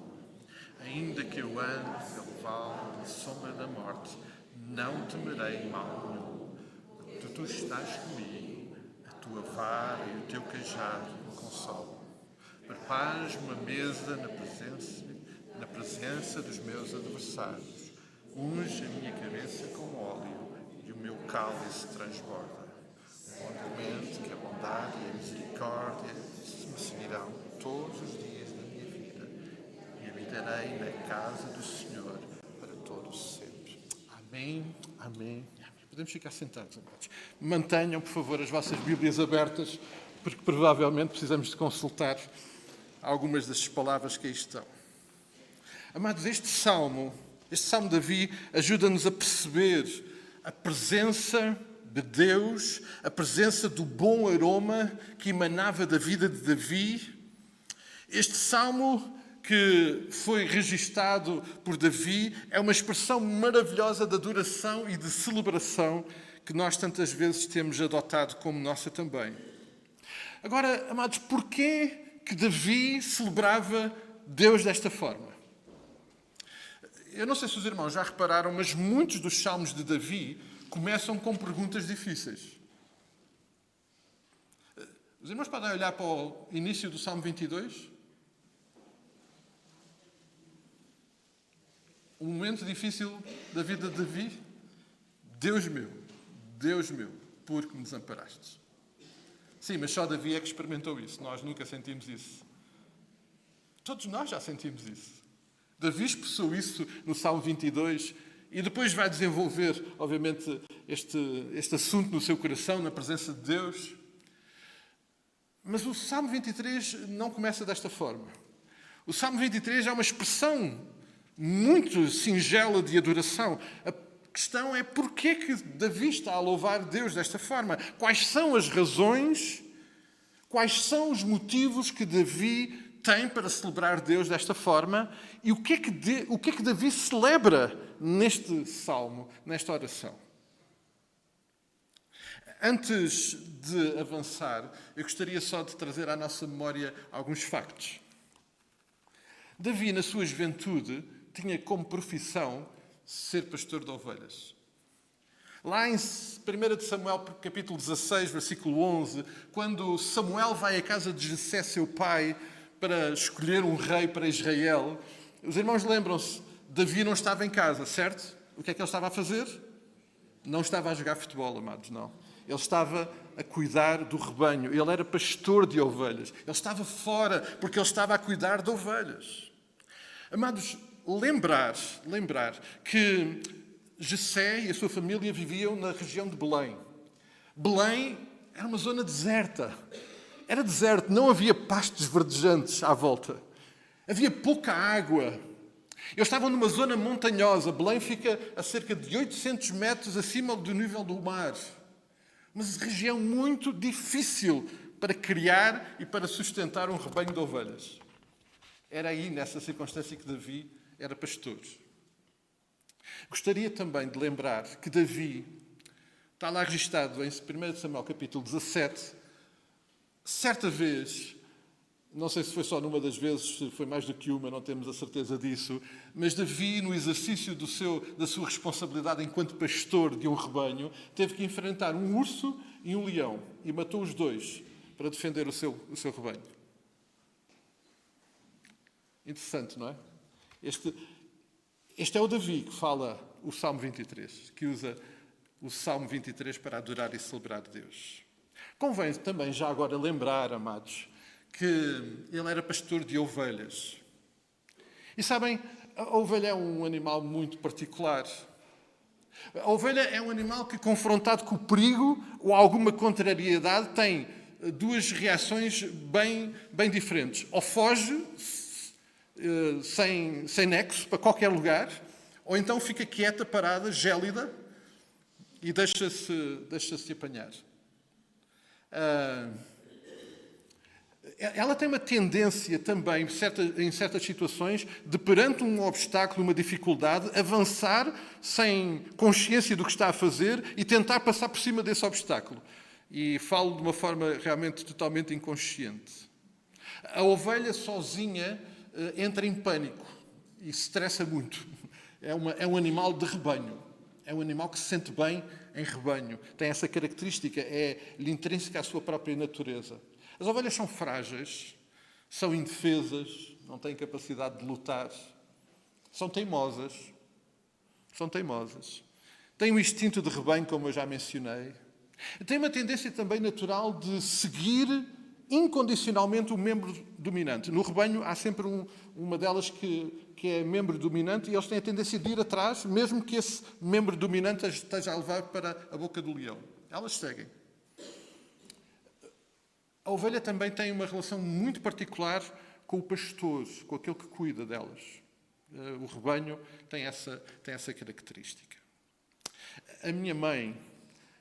Ainda que eu ande pelo vale da sombra da morte, não temerei mal nenhum. Tu estás comigo, a tua vara e o teu cajado me consolam. Preparas uma mesa na presença dos meus adversários. Unge a minha cabeça com óleo e o meu cálice transborda. Obviamente que a bondade e a misericórdia me seguirão todos os dias da minha vida e habitarei na casa do Senhor para todos sempre. Amém, amém, amém. Podemos ficar sentados, amados. Mantenham, por favor, as vossas Bíblias abertas, porque provavelmente precisamos de consultar algumas das palavras que aí estão. Amados, este Salmo de Davi ajuda-nos a perceber a presença de Deus, a presença do bom aroma que emanava da vida de Davi. Este Salmo que foi registado por Davi é uma expressão maravilhosa de adoração e de celebração que nós tantas vezes temos adotado como nossa também. Agora, amados, porquê que Davi celebrava Deus desta forma? Eu não sei se os irmãos já repararam, mas muitos dos salmos de Davi começam com perguntas difíceis. Os irmãos podem olhar para o início do Salmo 22? Um momento difícil da vida de Davi. Deus meu, por que me desamparaste? Sim, mas só Davi é que experimentou isso. Nós nunca sentimos isso. Todos nós já sentimos isso. Davi expressou isso no Salmo 22 e depois vai desenvolver, obviamente, este assunto no seu coração, na presença de Deus. Mas o Salmo 23 não começa desta forma. O Salmo 23 é uma expressão muito singela de adoração. A questão é porquê que Davi está a louvar Deus desta forma? Quais são as razões, quais são os motivos que Davi tem para celebrar Deus desta forma e o que é que Davi celebra neste salmo, nesta oração. Antes de avançar, eu gostaria só de trazer à nossa memória alguns factos. Davi, na sua juventude, tinha como profissão ser pastor de ovelhas. Lá em 1 Samuel, capítulo 16, versículo 11, quando Samuel vai à casa de Jessé, seu pai, para escolher um rei para Israel, os irmãos lembram-se, Davi não estava em casa, certo? O que é que ele estava a fazer? Não estava a jogar futebol, amados, não. Ele estava a cuidar do rebanho. Ele era pastor de ovelhas. Ele estava fora porque ele estava a cuidar de ovelhas. Amados, lembrar que Jessé e a sua família viviam na região de Belém. Belém era uma zona deserta. Era deserto, não havia pastos verdejantes à volta. Havia pouca água. Eles estavam numa zona montanhosa. Belém fica a cerca de 800 metros acima do nível do mar. Uma região muito difícil para criar e para sustentar um rebanho de ovelhas. Era aí, nessa circunstância, que Davi era pastor. Gostaria também de lembrar que Davi, está lá registado em 1 Samuel capítulo 17, certa vez, não sei se foi só numa das vezes, se foi mais do que uma, não temos a certeza disso, mas Davi, no exercício da sua responsabilidade enquanto pastor de um rebanho, teve que enfrentar um urso e um leão, e matou os dois para defender o seu rebanho. Interessante, não é? Este é o Davi que fala o Salmo 23, que usa o Salmo 23 para adorar e celebrar Deus. Convém também já agora lembrar, amados, que ele era pastor de ovelhas. E sabem, a ovelha é um animal muito particular. A ovelha é um animal que, confrontado com o perigo ou alguma contrariedade, tem duas reações bem diferentes. Ou foge sem nexo para qualquer lugar, ou então fica quieta, parada, gélida e deixa-se apanhar. Ela tem uma tendência também, em certas situações, de perante um obstáculo, uma dificuldade, avançar sem consciência do que está a fazer e tentar passar por cima desse obstáculo. E falo de uma forma realmente totalmente inconsciente. A ovelha sozinha entra em pânico e se estressa muito. É um animal de rebanho. É um animal que se sente bem em rebanho. Tem essa característica, é-lhe intrínseca à sua própria natureza. As ovelhas são frágeis, são indefesas, não têm capacidade de lutar, são teimosas. Têm um instinto de rebanho, como eu já mencionei. Têm uma tendência também natural de seguir incondicionalmente o membro dominante. No rebanho há sempre uma delas que é membro dominante e eles têm a tendência de ir atrás, mesmo que esse membro dominante esteja a levar para a boca do leão. Elas seguem. A ovelha também tem uma relação muito particular com o pastor, com aquele que cuida delas. O rebanho tem essa característica. A minha mãe,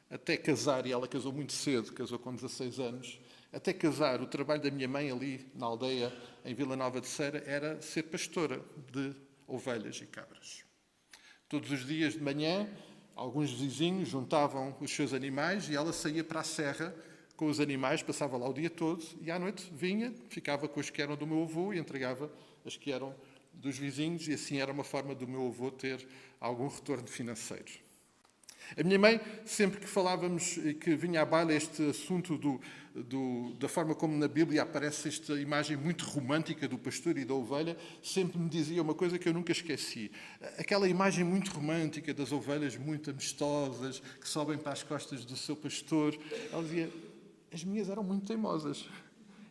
até casar, e ela casou muito cedo, casou com 16 anos, até casar, o trabalho da minha mãe ali na aldeia, em Vila Nova de Ceira, era ser pastora de ovelhas e cabras. Todos os dias de manhã, alguns vizinhos juntavam os seus animais e ela saía para a serra com os animais, passava lá o dia todo e à noite vinha, ficava com as que eram do meu avô e entregava as que eram dos vizinhos e assim era uma forma do meu avô ter algum retorno financeiro. A minha mãe, sempre que falávamos e que vinha à baila este assunto da forma como na Bíblia aparece esta imagem muito romântica do pastor e da ovelha, sempre me dizia uma coisa que eu nunca esqueci. Aquela imagem muito romântica das ovelhas muito amistosas, que sobem para as costas do seu pastor. Ela dizia, as minhas eram muito teimosas.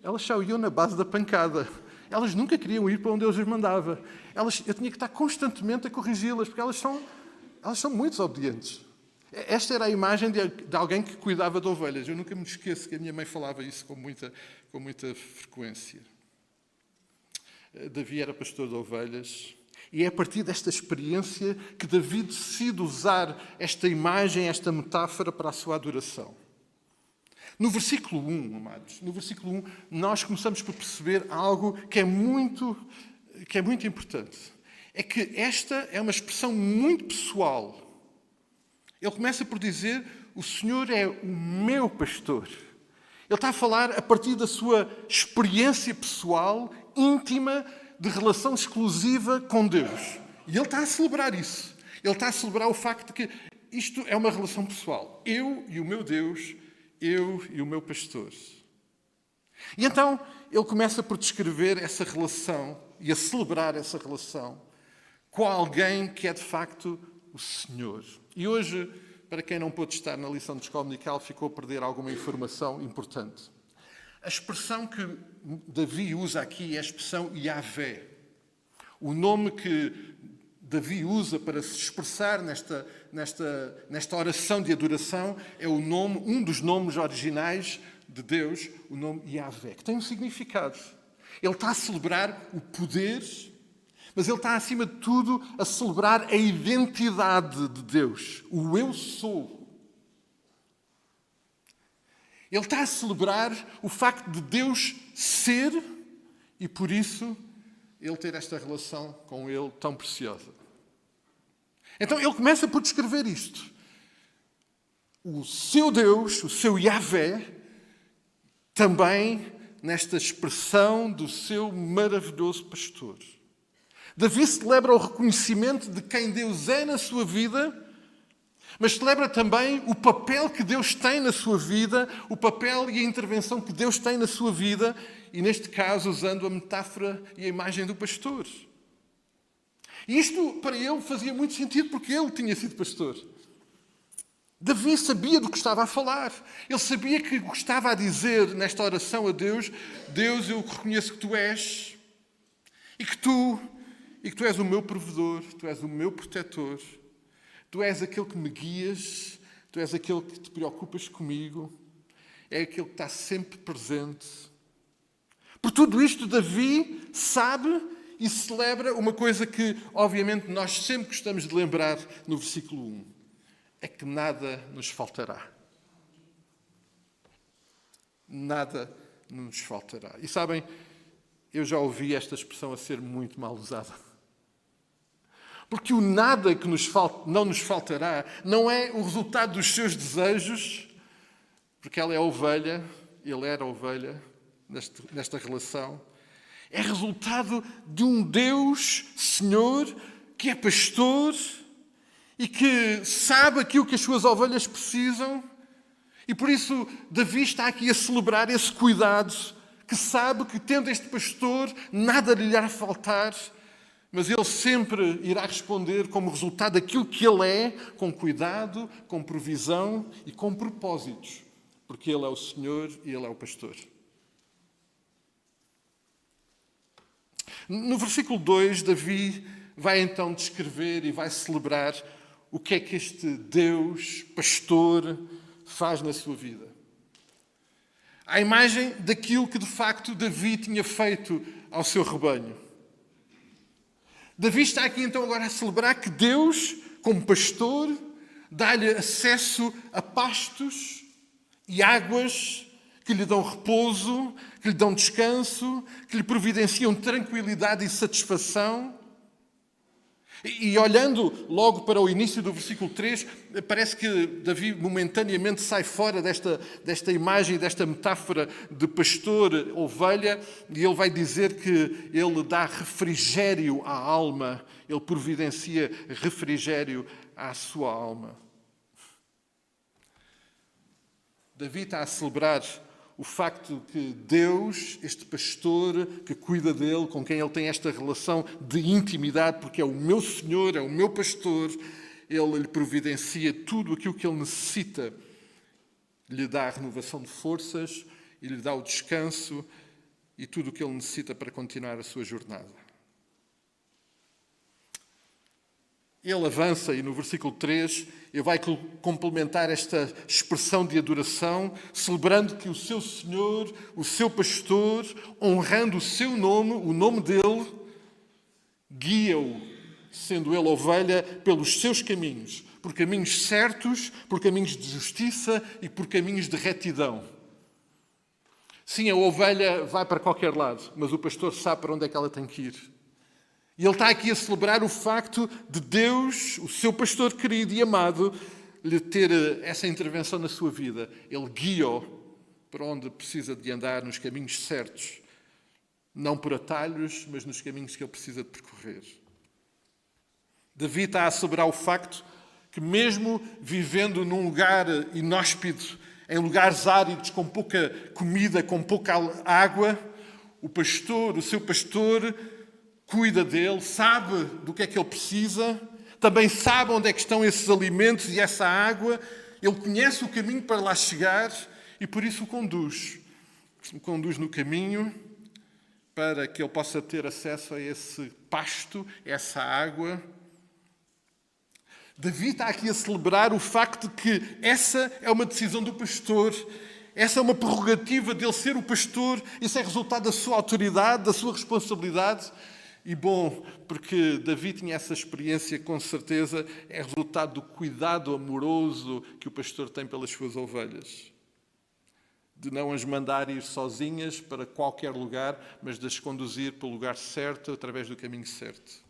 Elas só iam na base da pancada. Elas nunca queriam ir para onde Deus as mandava. Eu tinha que estar constantemente a corrigi-las, porque elas são muito desobedientes. Esta era a imagem de alguém que cuidava de ovelhas. Eu nunca me esqueço que a minha mãe falava isso com muita frequência. Davi era pastor de ovelhas e é a partir desta experiência que Davi decide usar esta imagem, esta metáfora para a sua adoração. No versículo 1, amados, nós começamos por perceber algo que é muito importante. É que esta é uma expressão muito pessoal. Ele começa por dizer, o Senhor é o meu pastor. Ele está a falar a partir da sua experiência pessoal, íntima, de relação exclusiva com Deus. E ele está a celebrar isso. Ele está a celebrar o facto de que isto é uma relação pessoal. Eu e o meu Deus, eu e o meu pastor. E então ele começa por descrever essa relação e a celebrar essa relação com alguém que é de facto o Senhor. E hoje, para quem não pôde estar na lição de escola dominical, ficou a perder alguma informação importante. A expressão que Davi usa aqui é a expressão Yahvé. O nome que Davi usa para se expressar nesta oração de adoração é um dos nomes originais de Deus, o nome Yahvé, que tem um significado. Ele está a celebrar o poder, mas ele está, acima de tudo, a celebrar a identidade de Deus, o eu sou. Ele está a celebrar o facto de Deus ser e, por isso, ele ter esta relação com ele tão preciosa. Então ele começa por descrever isto. O seu Deus, o seu Yahvé, também nesta expressão do seu maravilhoso pastor. Davi celebra o reconhecimento de quem Deus é na sua vida, mas celebra também o papel que Deus tem na sua vida, o papel e a intervenção que Deus tem na sua vida, e neste caso usando a metáfora e a imagem do pastor. E isto para ele fazia muito sentido porque ele tinha sido pastor. Davi sabia do que estava a falar. Ele sabia que o que estava a dizer nesta oração a Deus: Deus, eu reconheço que Tu és e que Tu és o meu provedor, Tu és o meu protetor, Tu és aquele que me guias, Tu és aquele que te preocupas comigo, é aquele que está sempre presente. Por tudo isto, Davi sabe e celebra uma coisa que, obviamente, nós sempre gostamos de lembrar no versículo 1. É que nada nos faltará. Nada nos faltará. E sabem, eu já ouvi esta expressão a ser muito mal usada. Porque o nada que não nos faltará não é o resultado dos seus desejos, porque ela é a ovelha, ele era a ovelha nesta relação. É resultado de um Deus, Senhor, que é pastor e que sabe aquilo que as suas ovelhas precisam. E por isso Davi está aqui a celebrar esse cuidado, que sabe que tendo este pastor nada lhe irá faltar, mas ele sempre irá responder como resultado daquilo que ele é, com cuidado, com provisão e com propósitos, porque ele é o Senhor e ele é o pastor. No versículo 2, Davi vai então descrever e vai celebrar o que é que este Deus, pastor, faz na sua vida. A imagem daquilo que de facto Davi tinha feito ao seu rebanho. Davi está aqui então agora a celebrar que Deus, como pastor, dá-lhe acesso a pastos e águas que lhe dão repouso, que lhe dão descanso, que lhe providenciam tranquilidade e satisfação. E olhando logo para o início do versículo 3, parece que Davi momentaneamente sai fora desta imagem, desta metáfora de pastor-ovelha, e ele vai dizer que ele dá refrigério à alma, ele providencia refrigério à sua alma. Davi está a celebrar o facto que Deus, este pastor que cuida dele, com quem ele tem esta relação de intimidade, porque é o meu Senhor, é o meu pastor, ele lhe providencia tudo aquilo que ele necessita, lhe dá a renovação de forças e lhe dá o descanso e tudo o que ele necessita para continuar a sua jornada. Ele avança e no versículo 3 ele vai complementar esta expressão de adoração, celebrando que o seu Senhor, o seu pastor, honrando o seu nome, o nome dele, guia-o, sendo ele ovelha, pelos seus caminhos, por caminhos certos, por caminhos de justiça e por caminhos de retidão. Sim, a ovelha vai para qualquer lado, mas o pastor sabe para onde é que ela tem que ir. E ele está aqui a celebrar o facto de Deus, o seu pastor querido e amado, lhe ter essa intervenção na sua vida. Ele guia-o para onde precisa de andar nos caminhos certos. Não por atalhos, mas nos caminhos que ele precisa de percorrer. Davi está a celebrar o facto que mesmo vivendo num lugar inóspito, em lugares áridos, com pouca comida, com pouca água, o pastor, o seu pastor, cuida dele, sabe do que é que ele precisa, também sabe onde é que estão esses alimentos e essa água, ele conhece o caminho para lá chegar e por isso o conduz. O conduz no caminho para que ele possa ter acesso a esse pasto, essa água. Davi está aqui a celebrar o facto de que essa é uma decisão do pastor, essa é uma prerrogativa dele ser o pastor, isso é resultado da sua autoridade, da sua responsabilidade. E bom, porque Davi tinha essa experiência, com certeza, é resultado do cuidado amoroso que o pastor tem pelas suas ovelhas. De não as mandar ir sozinhas para qualquer lugar, mas de as conduzir para o lugar certo, através do caminho certo.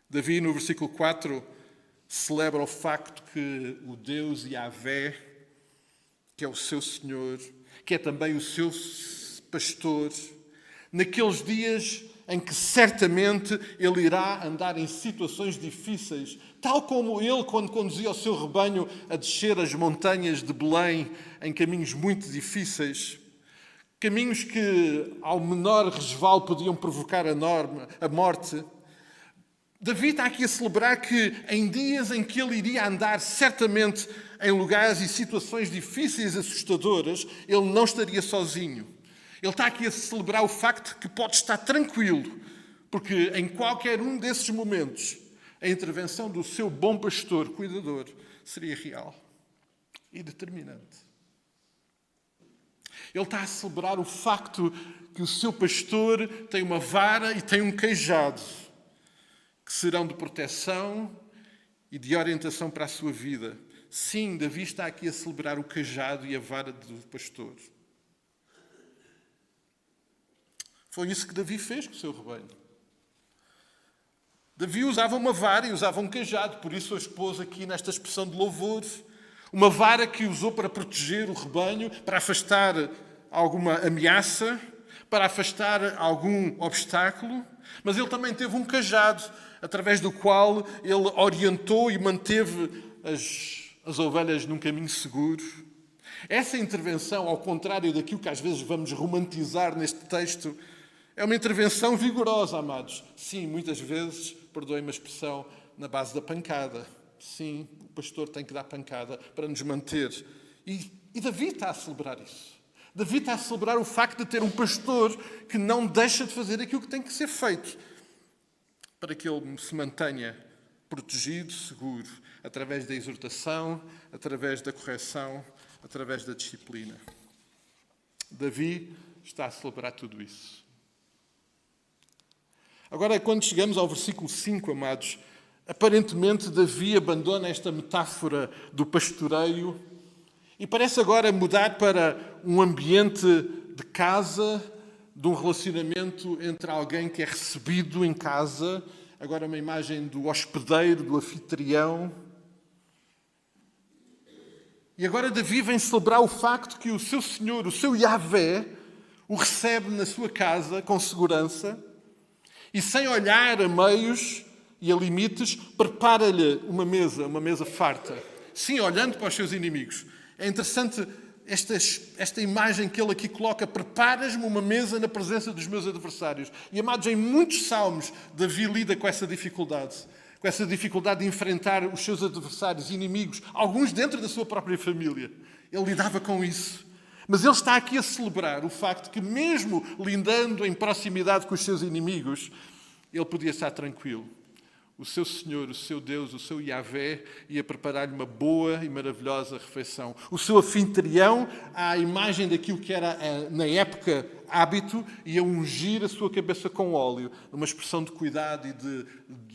Davi, no versículo 4, celebra o facto que o Deus Yahvé, que é o seu Senhor, que é também o seu pastor, naqueles dias em que certamente ele irá andar em situações difíceis, tal como ele, quando conduzia o seu rebanho a descer as montanhas de Belém, em caminhos muito difíceis, caminhos que, ao menor resvalo, podiam provocar a morte. Davi está aqui a celebrar que, em dias em que ele iria andar certamente em lugares e situações difíceis e assustadoras, ele não estaria sozinho. Ele está aqui a celebrar o facto de que pode estar tranquilo, porque em qualquer um desses momentos, a intervenção do seu bom pastor, cuidador, seria real e determinante. Ele está a celebrar o facto que o seu pastor tem uma vara e tem um cajado, que serão de proteção e de orientação para a sua vida. Sim, Davi está aqui a celebrar o cajado e a vara do pastor. Foi isso que Davi fez com o seu rebanho. Davi usava uma vara e usava um cajado, por isso eu expôs aqui nesta expressão de louvor. Uma vara que usou para proteger o rebanho, para afastar alguma ameaça, para afastar algum obstáculo, mas ele também teve um cajado, através do qual ele orientou e manteve as ovelhas num caminho seguro. Essa intervenção, ao contrário daquilo que às vezes vamos romantizar neste texto, é uma intervenção vigorosa, amados. Sim, muitas vezes, perdoem-me a expressão, na base da pancada. Sim, o pastor tem que dar pancada para nos manter. E Davi está a celebrar isso. Davi está a celebrar o facto de ter um pastor que não deixa de fazer aquilo que tem que ser feito para que ele se mantenha protegido, seguro, através da exortação, através da correção, através da disciplina. Davi está a celebrar tudo isso. Agora, quando chegamos ao versículo 5, amados, aparentemente Davi abandona esta metáfora do pastoreio e parece agora mudar para um ambiente de casa, de um relacionamento entre alguém que é recebido em casa, agora uma imagem do hospedeiro, do anfitrião. E agora Davi vem celebrar o facto que o seu Senhor, o seu Yahvé, o recebe na sua casa com segurança e, sem olhar a meios e a limites, prepara-lhe uma mesa farta. Sim, olhando para os seus inimigos. É interessante esta imagem que ele aqui coloca: preparas-me uma mesa na presença dos meus adversários. E, amados, em muitos salmos, Davi lida com essa dificuldade de enfrentar os seus adversários, inimigos, alguns dentro da sua própria família. Ele lidava com isso. Mas ele está aqui a celebrar o facto que, mesmo lidando em proximidade com os seus inimigos, ele podia estar tranquilo. O seu Senhor, o seu Deus, o seu Yahvé, ia preparar-lhe uma boa e maravilhosa refeição. O seu anfitrião, à imagem daquilo que era, na época, hábito, ia ungir a sua cabeça com óleo, numa expressão de cuidado e de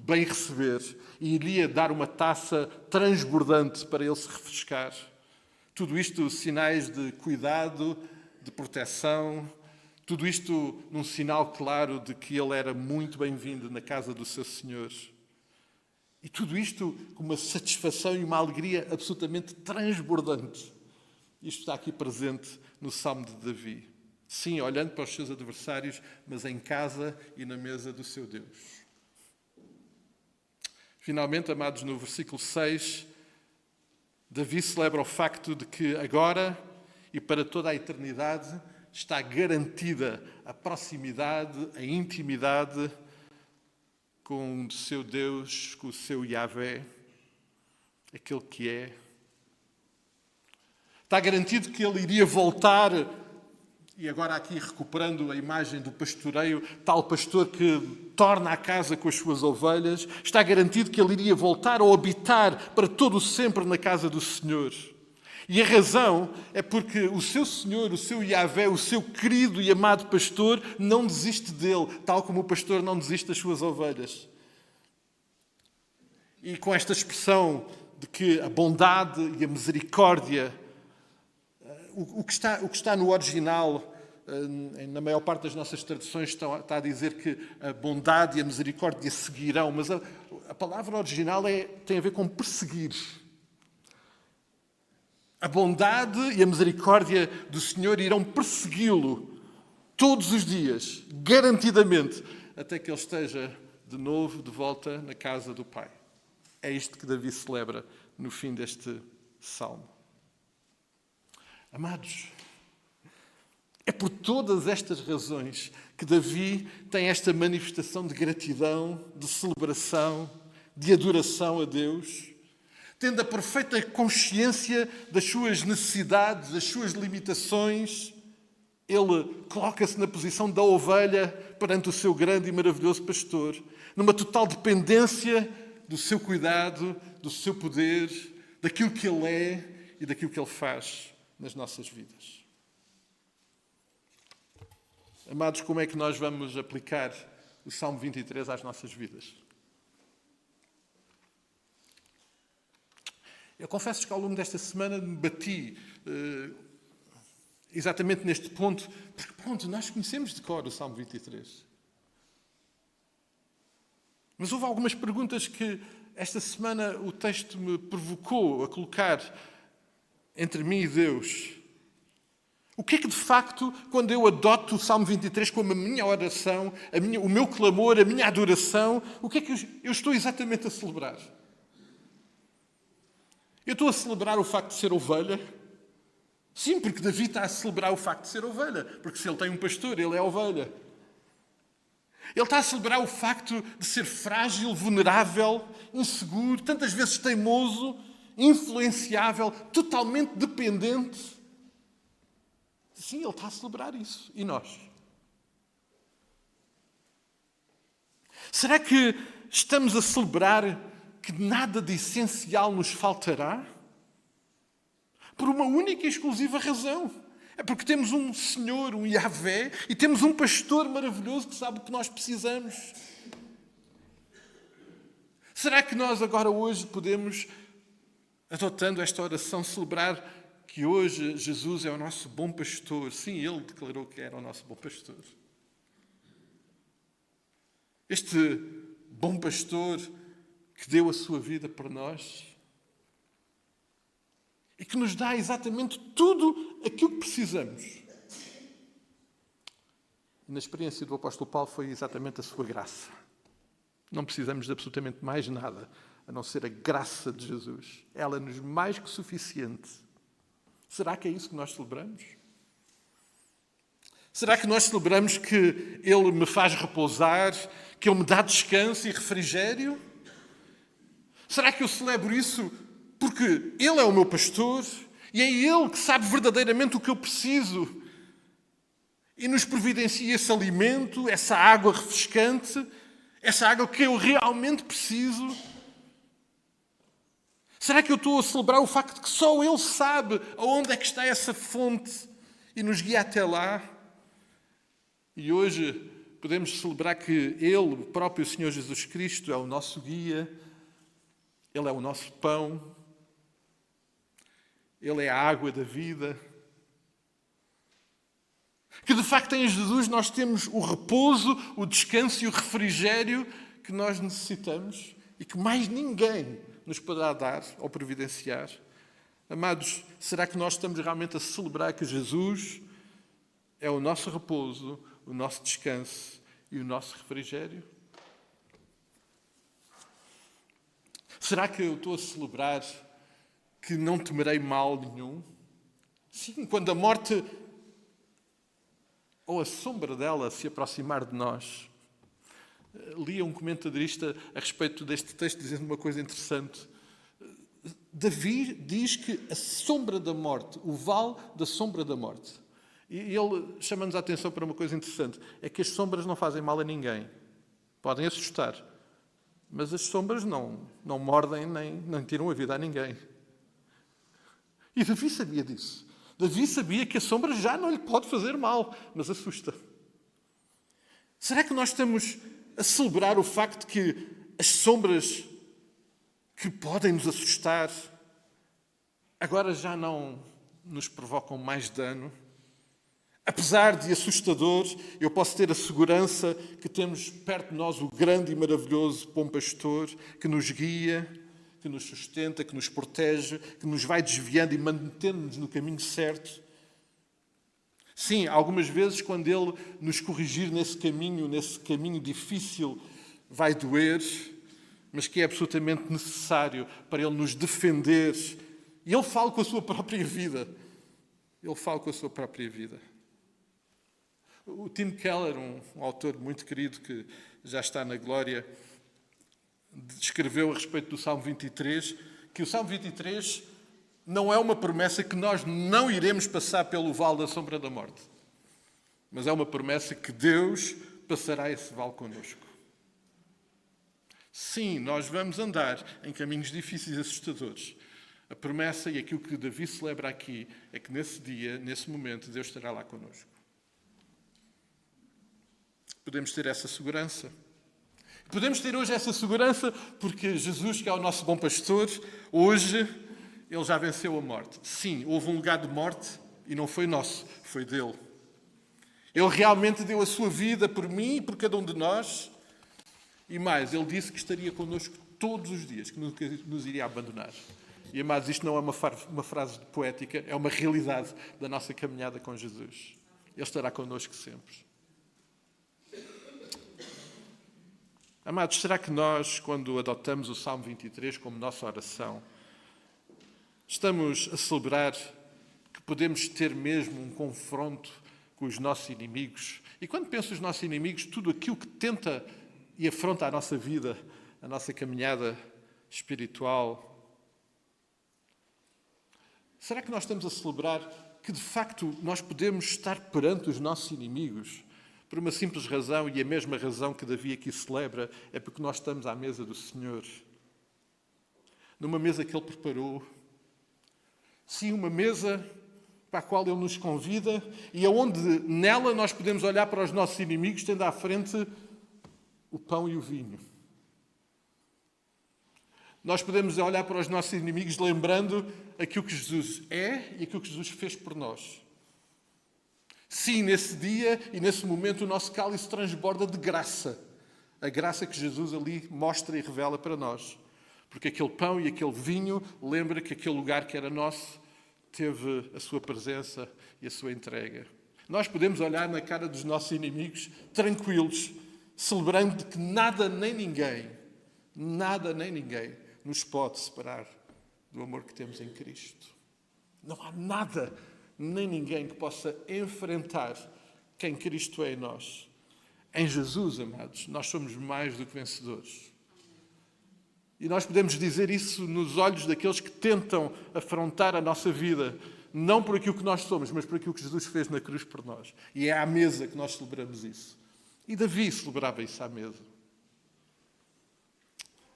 bem receber. E iria dar uma taça transbordante para ele se refrescar. Tudo isto sinais de cuidado, de proteção, tudo isto num sinal claro de que ele era muito bem-vindo na casa do seu Senhor. E tudo isto com uma satisfação e uma alegria absolutamente transbordante. Isto está aqui presente no Salmo de Davi. Sim, olhando para os seus adversários, mas em casa e na mesa do seu Deus. Finalmente, amados, no versículo 6, Davi celebra o facto de que agora e para toda a eternidade está garantida a proximidade, a intimidade com o seu Deus, com o seu Yahvé, aquele que é. Está garantido que ele iria voltar E agora aqui recuperando a imagem do pastoreio, tal pastor que torna a casa com as suas ovelhas, está garantido que ele iria voltar ou habitar para todo o sempre na casa do Senhor. E a razão é porque o seu Senhor, o seu Yahvé, o seu querido e amado pastor, não desiste dele, tal como o pastor não desiste das suas ovelhas. E com esta expressão de que a bondade e a misericórdia, o que está no original, na maior parte das nossas traduções está a dizer que a bondade e a misericórdia seguirão, mas a palavra original tem a ver com perseguir. A bondade e a misericórdia do Senhor irão persegui-lo todos os dias, garantidamente, até que ele esteja de novo de volta na casa do Pai. É isto que Davi celebra no fim deste salmo. Amados, é por todas estas razões que Davi tem esta manifestação de gratidão, de celebração, de adoração a Deus, tendo a perfeita consciência das suas necessidades, das suas limitações. Ele coloca-se na posição da ovelha perante o seu grande e maravilhoso pastor, numa total dependência do seu cuidado, do seu poder, daquilo que ele é e daquilo que ele faz nas nossas vidas. Amados, como é que nós vamos aplicar o Salmo 23 às nossas vidas? Eu confesso que ao longo desta semana me bati exatamente neste ponto, porque nós conhecemos de cor o Salmo 23. Mas houve algumas perguntas que esta semana o texto me provocou a colocar entre mim e Deus. O que é que, de facto, quando eu adoto o Salmo 23 como a minha oração, o meu clamor, a minha adoração, o que é que eu estou exatamente a celebrar? Eu estou a celebrar o facto de ser ovelha? Sim, porque Davi está a celebrar o facto de ser ovelha. Porque se ele tem um pastor, ele é ovelha. Ele está a celebrar o facto de ser frágil, vulnerável, inseguro, tantas vezes teimoso, influenciável, totalmente dependente. Sim, ele está a celebrar isso. E nós? Será que estamos a celebrar que nada de essencial nos faltará? Por uma única e exclusiva razão. É porque temos um Senhor, um Yahvé, e temos um pastor maravilhoso que sabe o que nós precisamos. Será que nós agora hoje podemos, adotando esta oração, celebrar que hoje Jesus é o nosso bom pastor? Sim, Ele declarou que era o nosso bom pastor. Este bom pastor que deu a sua vida por nós e que nos dá exatamente tudo aquilo que precisamos. E na experiência do apóstolo Paulo foi exatamente a sua graça. Não precisamos de absolutamente mais nada, a não ser a graça de Jesus. Ela nos mais que suficiente. Será que é isso que nós celebramos? Será que nós celebramos que Ele me faz repousar, que Ele me dá descanso e refrigério? Será que eu celebro isso porque Ele é o meu pastor e é Ele que sabe verdadeiramente o que eu preciso e nos providencia esse alimento, essa água refrescante, essa água que eu realmente preciso? Será que eu estou a celebrar o facto de que só Ele sabe aonde é que está essa fonte e nos guia até lá? E hoje podemos celebrar que Ele, o próprio Senhor Jesus Cristo, é o nosso guia, Ele é o nosso pão, Ele é a água da vida. Que de facto em Jesus nós temos o repouso, o descanso e o refrigério que nós necessitamos e que mais ninguém nos poderá dar ou providenciar. Amados, será que nós estamos realmente a celebrar que Jesus é o nosso repouso, o nosso descanso e o nosso refrigério? Será que eu estou a celebrar que não temerei mal nenhum? Sim, quando a morte ou a sombra dela se aproximar de nós. Li um comentarista a respeito deste texto dizendo uma coisa interessante. Davi diz que a sombra da morte, o vale da sombra da morte, E ele chama-nos a atenção para uma coisa interessante. É que as sombras não fazem mal a ninguém. Podem assustar. Mas as sombras não mordem nem tiram a vida a ninguém. E Davi sabia disso. Davi sabia que a sombra já não lhe pode fazer mal, mas assusta. Será que nós estamos a celebrar o facto de que as sombras que podem nos assustar agora já não nos provocam mais dano? Apesar de assustador, eu posso ter a segurança que temos perto de nós o grande e maravilhoso bom pastor que nos guia, que nos sustenta, que nos protege, que nos vai desviando e mantendo-nos no caminho certo. Sim, algumas vezes quando Ele nos corrigir nesse caminho difícil, vai doer, mas que é absolutamente necessário para Ele nos defender. E Ele fala com a sua própria vida. Ele fala com a sua própria vida. O Tim Keller, um autor muito querido que já está na glória, escreveu a respeito do Salmo 23, que o Salmo 23 não é uma promessa que nós não iremos passar pelo vale da sombra da morte, mas é uma promessa que Deus passará esse vale connosco. Sim, nós vamos andar em caminhos difíceis e assustadores. A promessa e aquilo que Davi celebra aqui é que nesse dia, nesse momento, Deus estará lá connosco. Podemos ter essa segurança. Podemos ter hoje essa segurança porque Jesus, que é o nosso bom pastor, hoje Ele já venceu a morte. Sim, houve um lugar de morte e não foi nosso, foi dele. Ele realmente deu a sua vida por mim e por cada um de nós. E mais, Ele disse que estaria connosco todos os dias, que nunca nos iria abandonar. E, amados, isto não é uma frase poética, é uma realidade da nossa caminhada com Jesus. Ele estará connosco sempre. Amados, será que nós, quando adotamos o Salmo 23 como nossa oração, estamos a celebrar que podemos ter mesmo um confronto com os nossos inimigos? E quando penso nos nossos inimigos, tudo aquilo que tenta e afronta a nossa vida, a nossa caminhada espiritual. Será que nós estamos a celebrar que, de facto, nós podemos estar perante os nossos inimigos por uma simples razão, e a mesma razão que Davi aqui celebra, é porque nós estamos à mesa do Senhor. Numa mesa que Ele preparou. Sim, uma mesa para a qual Ele nos convida e onde nela nós podemos olhar para os nossos inimigos, tendo à frente o pão e o vinho. Nós podemos olhar para os nossos inimigos lembrando aquilo que Jesus é e aquilo que Jesus fez por nós. Sim, nesse dia e nesse momento o nosso cálice transborda de graça. A graça que Jesus ali mostra e revela para nós. Porque aquele pão e aquele vinho lembra que aquele lugar que era nosso teve a sua presença e a sua entrega. Nós podemos olhar na cara dos nossos inimigos tranquilos, celebrando que nada nem ninguém nos pode separar do amor que temos em Cristo. Não há nada nem ninguém que possa enfrentar quem Cristo é em nós. Em Jesus, amados, nós somos mais do que vencedores. E nós podemos dizer isso nos olhos daqueles que tentam afrontar a nossa vida, não por aquilo que nós somos, mas por aquilo que Jesus fez na cruz por nós. E é à mesa que nós celebramos isso. E Davi celebrava isso à mesa.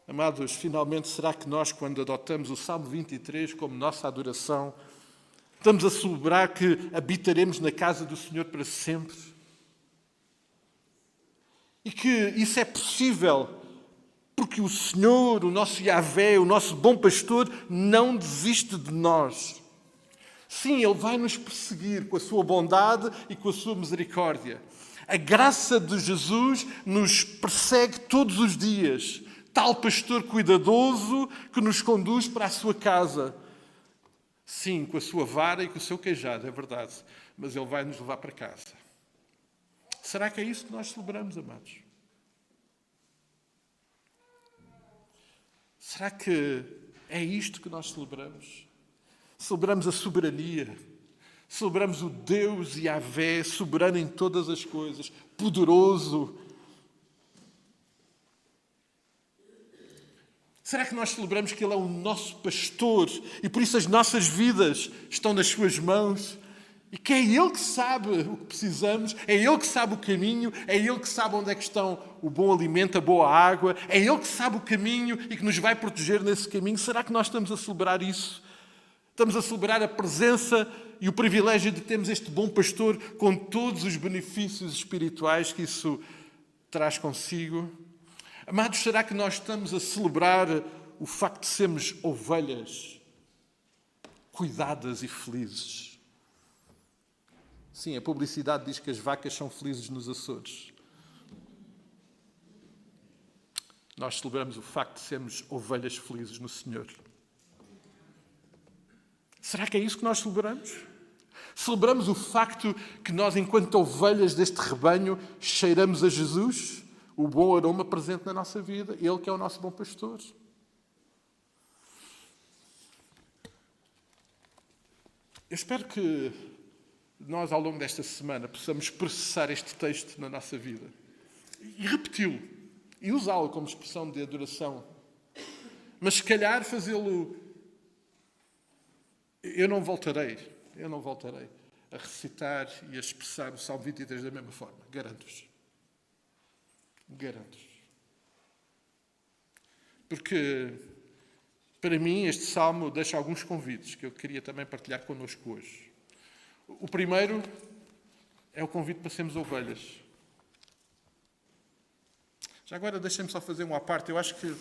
Amados, finalmente, será que nós, quando adotamos o Salmo 23 como nossa adoração, estamos a celebrar que habitaremos na casa do Senhor para sempre? E que isso é possível porque o Senhor, o nosso Yahvé, o nosso bom pastor, não desiste de nós. Sim, Ele vai nos perseguir com a sua bondade e com a sua misericórdia. A graça de Jesus nos persegue todos os dias. Tal pastor cuidadoso que nos conduz para a sua casa. Sim, com a sua vara e com o seu cajado, é verdade. Mas Ele vai nos levar para casa. Será que é isso que nós celebramos, amados? Será que é isto que nós celebramos? Celebramos a soberania. Celebramos o Deus Yahvé, soberano em todas as coisas, poderoso. Será que nós celebramos que Ele é o nosso pastor e por isso as nossas vidas estão nas suas mãos E que é Ele que sabe o que precisamos, é Ele que sabe o caminho, é Ele que sabe onde é que estão o bom alimento, a boa água, é Ele que sabe o caminho e que nos vai proteger nesse caminho. Será que nós estamos a celebrar isso? Estamos a celebrar a presença e o privilégio de termos este bom pastor com todos os benefícios espirituais que isso traz consigo? Amados, será que nós estamos a celebrar o facto de sermos ovelhas cuidadas e felizes? Sim, a publicidade diz que as vacas são felizes nos Açores. Nós celebramos o facto de sermos ovelhas felizes no Senhor. Será que é isso que nós celebramos? Celebramos o facto que nós, enquanto ovelhas deste rebanho, cheiramos a Jesus, o bom aroma presente na nossa vida, Ele que é o nosso bom pastor. Eu espero que nós, ao longo desta semana, possamos processar este texto na nossa vida e repeti-lo e usá-lo como expressão de adoração. Mas, se calhar, fazê-lo... Eu não voltarei a recitar e a expressar o Salmo 23 da mesma forma. Garanto-vos. Garanto-vos. Porque, para mim, este Salmo deixa alguns convites que eu queria também partilhar connosco hoje. O primeiro é o convite para sermos ovelhas. Já agora deixem-me só fazer uma à parte. Eu acho que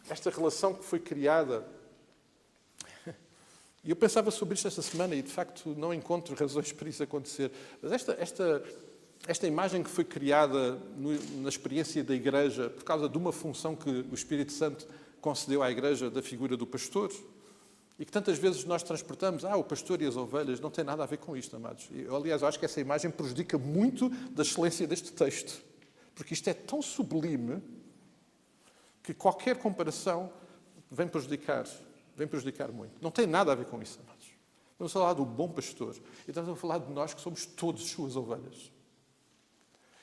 esta relação que foi criada... E eu pensava sobre isto esta semana e, de facto, não encontro razões para isso acontecer. Mas esta imagem que foi criada na experiência da Igreja por causa de uma função que o Espírito Santo concedeu à Igreja da figura do pastor, e que tantas vezes nós transportamos, o pastor e as ovelhas, não tem nada a ver com isto, amados. Aliás, eu acho que essa imagem prejudica muito da excelência deste texto. Porque isto é tão sublime que qualquer comparação vem prejudicar muito. Não tem nada a ver com isso, amados. Estamos a falar do bom pastor. E estamos a falar de nós que somos todos suas ovelhas.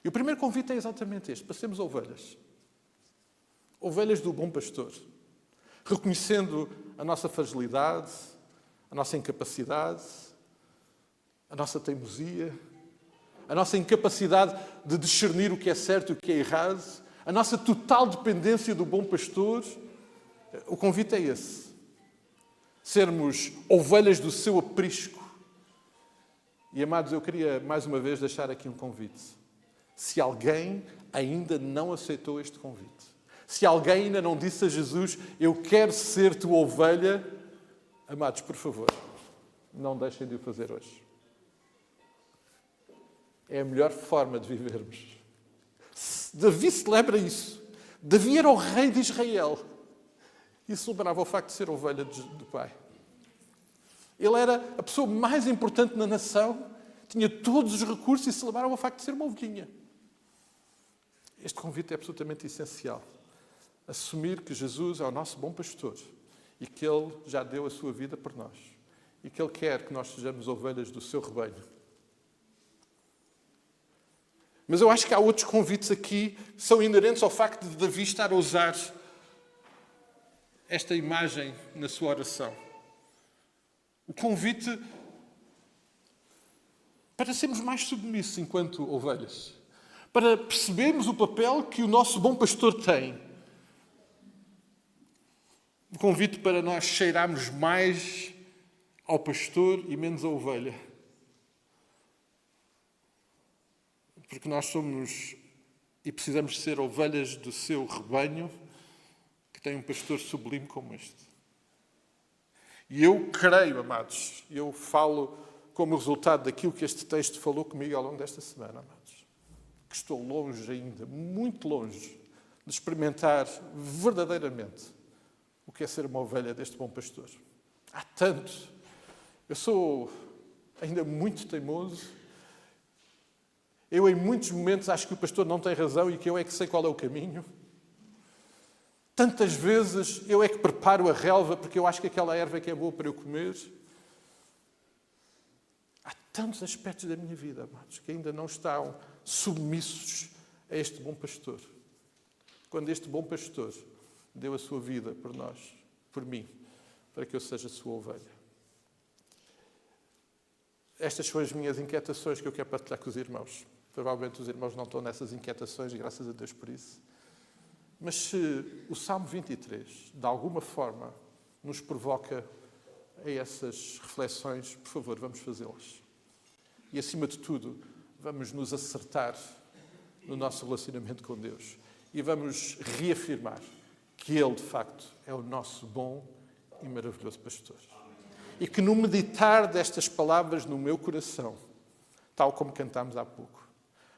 E o primeiro convite é exatamente este, para sermos ovelhas. Ovelhas do bom pastor. Reconhecendo a nossa fragilidade, a nossa incapacidade, a nossa teimosia, a nossa incapacidade de discernir o que é certo e o que é errado, a nossa total dependência do bom pastor. O convite é esse. Sermos ovelhas do seu aprisco. E, amados, eu queria mais uma vez deixar aqui um convite. Se alguém ainda não aceitou este convite, se alguém ainda não disse a Jesus, eu quero ser tua ovelha, amados, por favor, não deixem de o fazer hoje. É a melhor forma de vivermos. Davi celebra isso. Davi era o rei de Israel e celebrava o facto de ser ovelha do Pai. Ele era a pessoa mais importante na nação, tinha todos os recursos e celebrava o facto de ser uma ovelhinha. Este convite é absolutamente essencial. Assumir que Jesus é o nosso bom pastor e que Ele já deu a sua vida por nós e que Ele quer que nós sejamos ovelhas do seu rebanho. Mas eu acho que há outros convites aqui que são inerentes ao facto de Davi estar a usar esta imagem na sua oração. O convite para sermos mais submissos enquanto ovelhas. Para percebermos o papel que o nosso bom pastor tem. O convite para nós cheirarmos mais ao pastor e menos à ovelha. Porque nós somos e precisamos ser ovelhas do seu rebanho, que tem um pastor sublime como este. E eu creio, amados, eu falo como resultado daquilo que este texto falou comigo ao longo desta semana, amados, que estou longe ainda, muito longe, de experimentar verdadeiramente o que é ser uma ovelha deste bom pastor. Há tanto. Eu sou ainda muito teimoso. Eu, em muitos momentos, acho que o pastor não tem razão e que eu é que sei qual é o caminho. Tantas vezes eu é que preparo a relva porque eu acho que aquela erva é que é boa para eu comer. Há tantos aspectos da minha vida, amados, que ainda não estão submissos a este bom pastor. Quando este bom pastor deu a sua vida por nós, por mim, para que eu seja a sua ovelha. estas são as minhas inquietações que eu quero partilhar com os irmãos. Provavelmente os irmãos não estão nessas inquietações, e graças a Deus por isso. Mas se o Salmo 23, de alguma forma, nos provoca a essas reflexões, por favor, vamos fazê-las. E, acima de tudo, vamos nos acertar no nosso relacionamento com Deus. E vamos reafirmar que Ele, de facto, é o nosso bom e maravilhoso pastor. E que no meditar destas palavras no meu coração, tal como cantámos há pouco,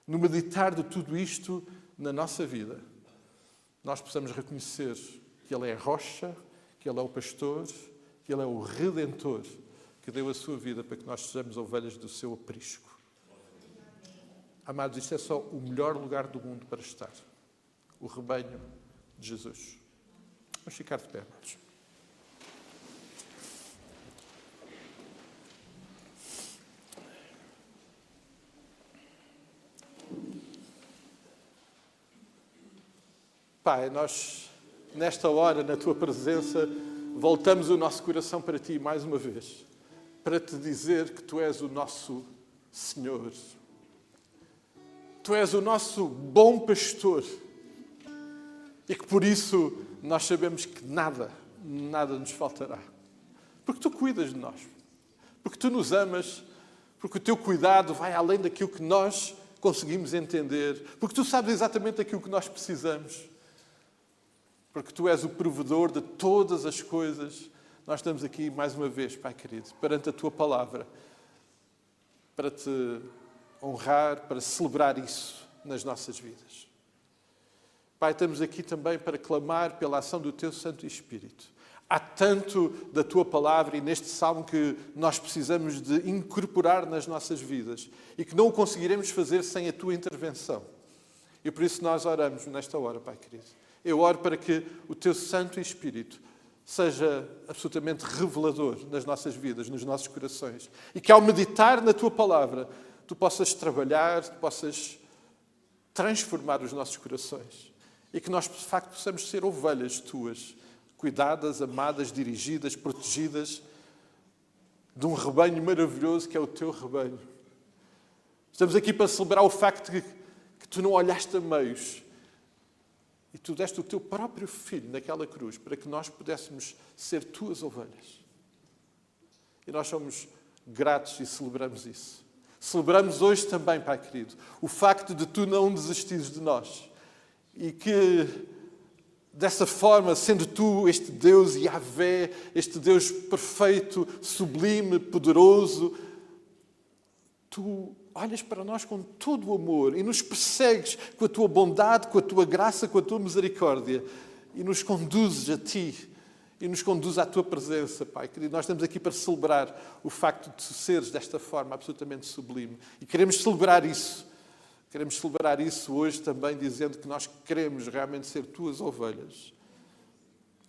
no meditar de tudo isto na nossa vida, nós possamos reconhecer que Ele é a rocha, que Ele é o pastor, que Ele é o Redentor, que deu a sua vida para que nós sejamos ovelhas do seu aprisco. Amados, isto é só o melhor lugar do mundo para estar. O rebanho de Jesus. Vamos ficar de pé, amados. Pai, nós, nesta hora, na Tua presença, voltamos o nosso coração para Ti mais uma vez, para Te dizer que Tu és o nosso Senhor. Tu és o nosso bom pastor e que por isso nós sabemos que nada nos faltará. Porque Tu cuidas de nós, porque Tu nos amas, porque o Teu cuidado vai além daquilo que nós conseguimos entender, porque Tu sabes exatamente aquilo que nós precisamos. Porque Tu és o provedor de todas as coisas. Nós estamos aqui mais uma vez, Pai querido, perante a Tua palavra, para Te honrar, para celebrar isso nas nossas vidas. Pai, estamos aqui também para clamar pela ação do Teu Santo Espírito. Há tanto da Tua palavra e neste salmo que nós precisamos de incorporar nas nossas vidas e que não o conseguiremos fazer sem a Tua intervenção. E por isso nós oramos nesta hora, Pai querido. Eu oro para que o Teu Santo Espírito seja absolutamente revelador nas nossas vidas, nos nossos corações. E que ao meditar na Tua palavra, Tu possas trabalhar, Tu possas transformar os nossos corações. E que nós, de facto, possamos ser ovelhas Tuas, cuidadas, amadas, dirigidas, protegidas, de um rebanho maravilhoso que é o Teu rebanho. Estamos aqui para celebrar o facto que Tu não olhaste a meios, e Tu deste o Teu próprio Filho naquela cruz para que nós pudéssemos ser Tuas ovelhas. E nós somos gratos e celebramos isso. Celebramos hoje também, Pai querido, o facto de Tu não desistires de nós. E que, dessa forma, sendo Tu este Deus Yahvé, este Deus perfeito, sublime, poderoso, Tu olhas para nós com todo o amor e nos persegues com a Tua bondade, com a Tua graça, com a Tua misericórdia e nos conduzes a Ti e nos conduzes à Tua presença, Pai querido. Nós estamos aqui para celebrar o facto de Tu seres desta forma absolutamente sublime e queremos celebrar isso. Queremos celebrar isso hoje também dizendo que nós queremos realmente ser Tuas ovelhas.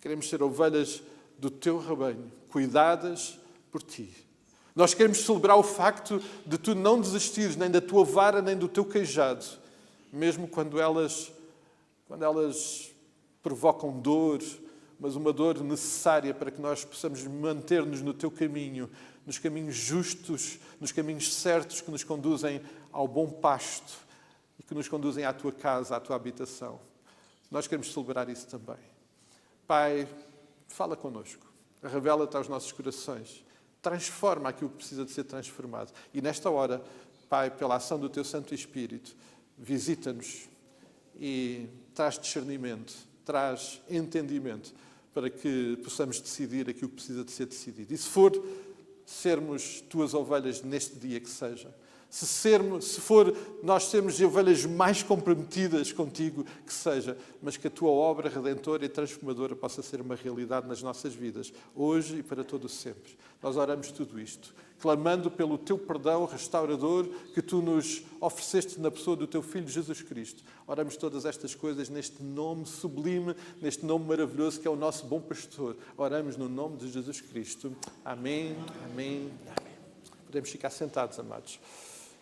Queremos ser ovelhas do Teu rebanho, cuidadas por Ti. Nós queremos celebrar o facto de Tu não desistires nem da Tua vara, nem do Teu cajado, mesmo quando elas provocam dor, mas uma dor necessária para que nós possamos manter-nos no Teu caminho, nos caminhos justos, nos caminhos certos que nos conduzem ao bom pasto e que nos conduzem à Tua casa, à Tua habitação. Nós queremos celebrar isso também. Pai, fala connosco, revela-te aos nossos corações. Transforma aquilo que precisa de ser transformado. E nesta hora, Pai, pela ação do Teu Santo Espírito, visita-nos e traz discernimento, traz entendimento para que possamos decidir aquilo que precisa de ser decidido. E se for sermos Tuas ovelhas neste dia que seja, se for nós sermos ovelhas mais comprometidas contigo que seja, mas que a Tua obra redentora e transformadora possa ser uma realidade nas nossas vidas, hoje e para todo o sempre. Nós oramos tudo isto, clamando pelo Teu perdão restaurador que Tu nos ofereceste na pessoa do Teu Filho Jesus Cristo. Oramos todas estas coisas neste nome sublime, neste nome maravilhoso que é o nosso bom pastor. Oramos no nome de Jesus Cristo. Amém, amém, amém. Podemos ficar sentados, amados.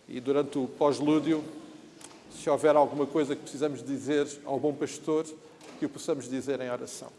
E durante o pós-lúdio, se houver alguma coisa que precisamos dizer ao bom pastor, que o possamos dizer em oração.